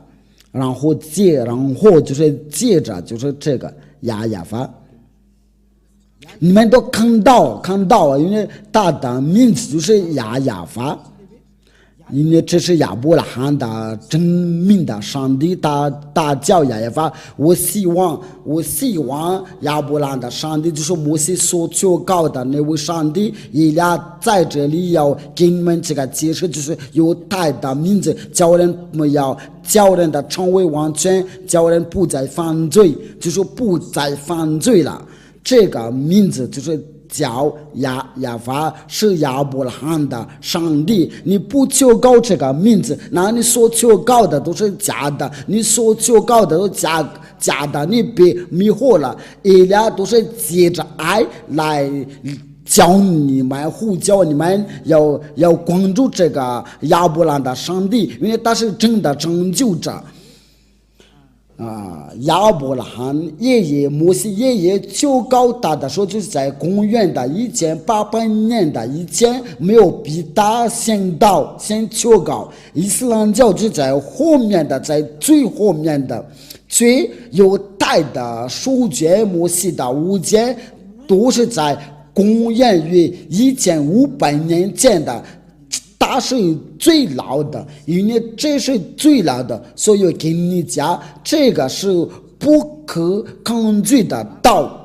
[SPEAKER 1] 然后就是接着就是这个亚法，你们都看到，因为他的名字就是亚法，因为这是亚伯拉罕的真名的上帝，他叫亚法。我希望亚伯拉罕的上帝就是摩西所求告的那位上帝，以俩在这里要给你们这个解释，就是有他的名字，叫人的成为完全，叫人不再犯罪，就是不再犯罪了。这个名字就是叫亚法，是亚伯拉罕的上帝。你不求告这个名字，那你所求告的都是假的，你所求告的都假的，你被迷惑了。以俩都是借着爱来教你们，呼叫你们要关注这个亚伯拉罕的上帝，因为他是真的拯救者。亚伯拉罕摩西爷爷求告他的时候，就是在公元的1800年的以前，没有比他先求告。伊斯兰教就在后面的，在最后面的，最有代的书卷摩西的五卷都是在公元于1500年前的。它是最老的，因为这是最老的，所以给你讲，这个是不可抗拒的道。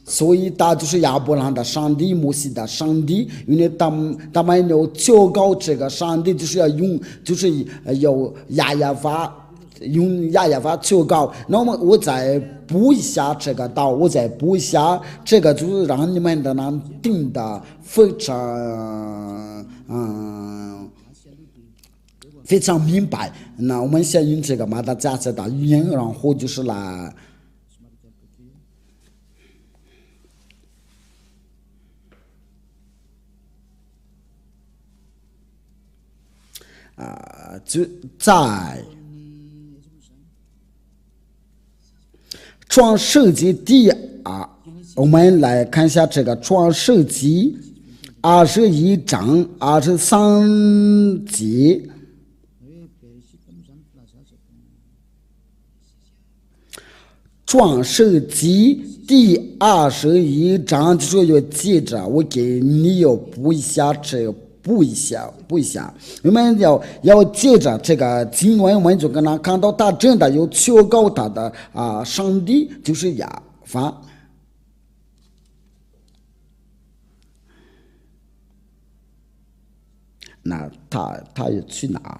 [SPEAKER 1] 所以他就是亚伯拉罕的上帝，摩西的上帝，因为他们要求告这个上帝，就是要用，就是要亚法求告。那么我再补一下这个道，这个就是让你们的能听得非常明白。那我们先用这个马达加斯的语言，然后就是来就在创世纪我们来看一下这个创世纪21章23节。创世纪第21章就是要记着，我给你要补一下，我们要记着这个经文，我们就跟他看到他真的有求告他的上帝就是亚法。那他要去哪？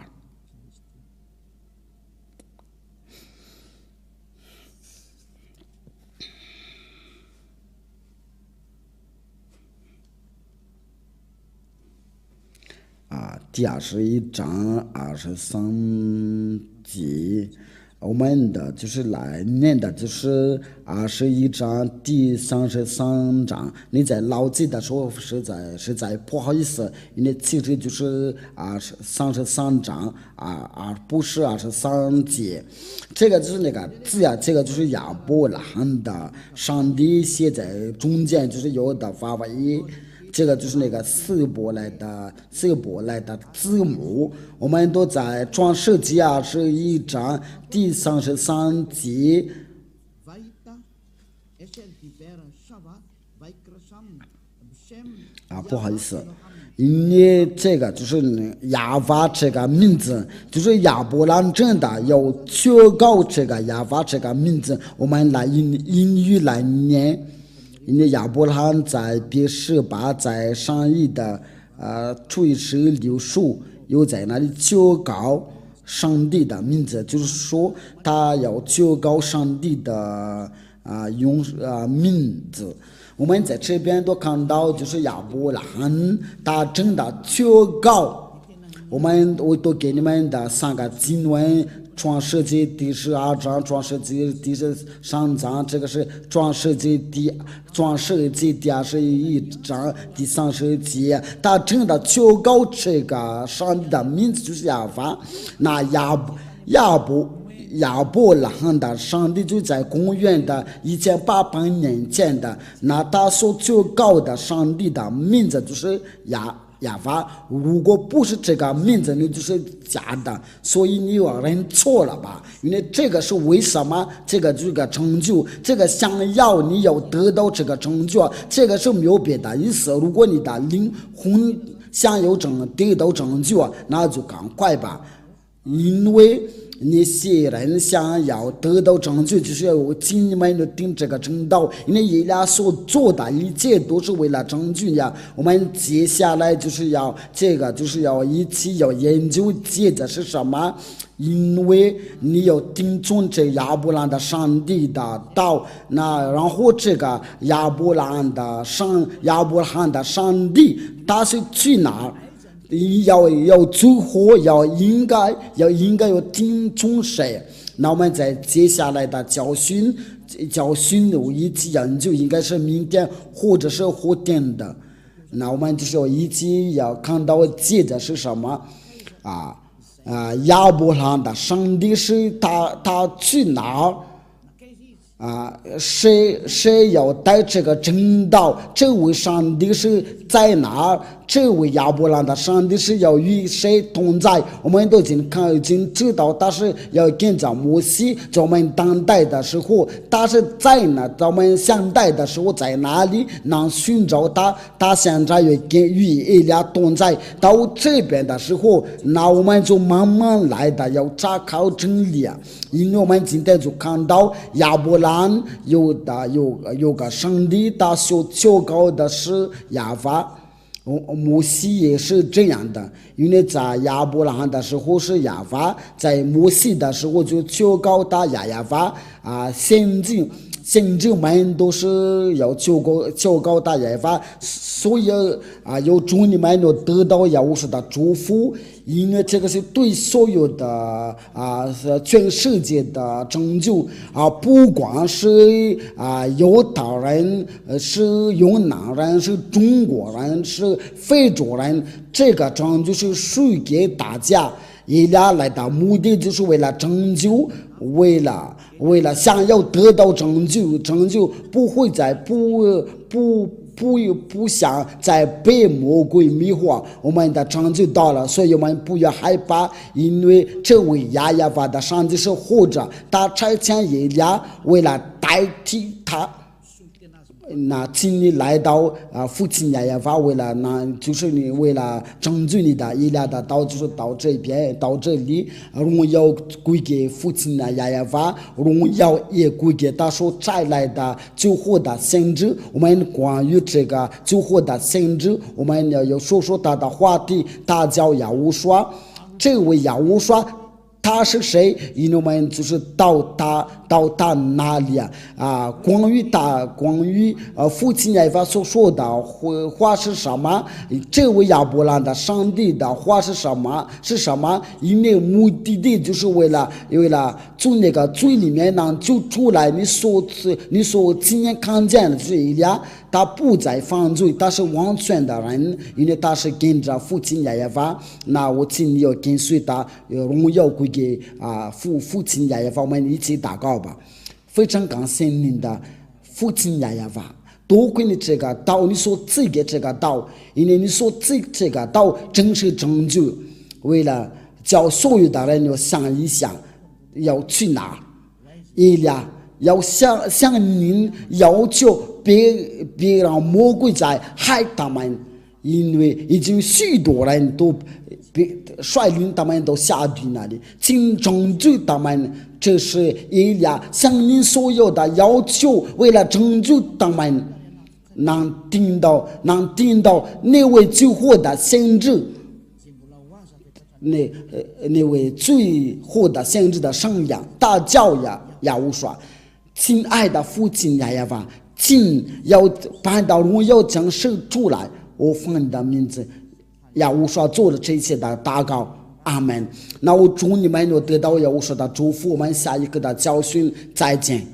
[SPEAKER 1] 第21章23节，我们的就是来念的就是21章第33章。你在牢记的时候实在不好意思，因为其实就是33章不是23节。这个就是那个字这个就是亚伯拉罕的上帝写在中间，就是有的发音。这个就是那个希伯来的字母，我们都在创世纪21章第33节。不好意思，因为这个就是亚法这个名字，就是亚伯兰真的要确告这个亚法这个名字，我们来英语来念。因为亚伯拉罕在别是巴在上一的垂直柳树，又在那里确告上帝的名字，就是说他要确告上帝的名字。我们在这边都看到，就是亚伯拉罕他真的确告。我都给你们的3个经文。创世纪第12章，创世纪第13章，这个是创世纪第21章第30节。他真的确告这个上帝的名字就是亚法。那亚伯拉罕的上帝就在公元的1800年前的，那他所确告的上帝的名字就是亚法，如果不是这个名字，你就是假的，所以你有人错了吧？因为这个是为什么？这个成就，这个想要你要得到这个成就，这个是没有别的意思。如果你的灵魂想要得到成就，那就赶快吧，因为那些人想要得到成就，就是要尽你们的定这个正道，因为以俩所做的一切都是为了成就呀。我们接下来就是要就是要一起要研究接着是什么，因为你要听从这亚伯兰的上帝的道，那然后这个亚伯拉罕的上帝他是去哪儿？要最后应该要听从谁？那我们在接下来的教训有一起研究，应该是明天或者是后天的。那我们就是要一起要看到接着是什么亚伯拉罕的上帝是他去哪儿？谁要带这个正道？这位上帝是在哪儿？这位亚伯拉罕的上帝是要与谁同在？我们都已经知道，他是要跟着摩西。在我们当代的时候，他是在哪？在我们现代的时候在哪里？能寻找他？他现在与以利亚同在。到这边的时候，那我们就慢慢来的要查考真理啊！因为我们今天就看到亚伯拉罕有个上帝，他所求告的是亚法。摩西也是这样的，因为在亚伯拉罕的时候是亚法，在摩西的时候就求告他亚法先知们都是要求告他亚法，所以要祝你们要得到耶和华的祝福，因为这个是对所有的全世界的拯救不光是犹太人，是越南人，是中国人，是非洲人，这个拯救是属给大家。以俩来的目的就是为了拯救，为了想要得到拯救不会再不想再被魔鬼迷惑，我们的拯救到了，所以我们不要害怕，因为这位亚法的上帝是活着，他差遣以利亚为了代替他。那请你来到父亲亚法，为了就是你为了拯救你的以利亚的道，就是到这边到这里，荣耀归给父亲亚法，荣耀也归给他所摘来的救活的先知。我们关于这个救活的先知，我们要说说他的话题。他叫亚乌刷，这位亚乌刷他是谁？因为我们就是到他哪里关于父亲亚法所说的话是什么？这位亚伯拉罕的上帝的话是什么？因为目的地就是为了从那个罪里面能救出来。你所亲眼看见的就是以利亚，他不再犯罪，他是完全的人，因为他是跟着父亲亚法。那我请你要跟随他，荣耀归给父亲亚法。我们一起祷告吧。非常感谢您的父亲亚法，多亏你这个道，你所赐给这个道，因为你所赐这个道真是拯救。为了叫所有的人要想一想要去哪，以利亚要向您要求别让魔鬼在害他们，因为已经许多人都率领他们到下地那里，请拯救他们。这是以利亚向你所有的要求，为了拯救他们，能听到那位救活的先知，那位最后的先知的声音大叫亚乌刷，亲爱的父亲亚巴，请要把到荣耀将生出来，我奉你的名字，亚乌刷做了这些的祷告。阿门。那我祝你们有得到亚乌刷的祝福，我们下一个的教训再见。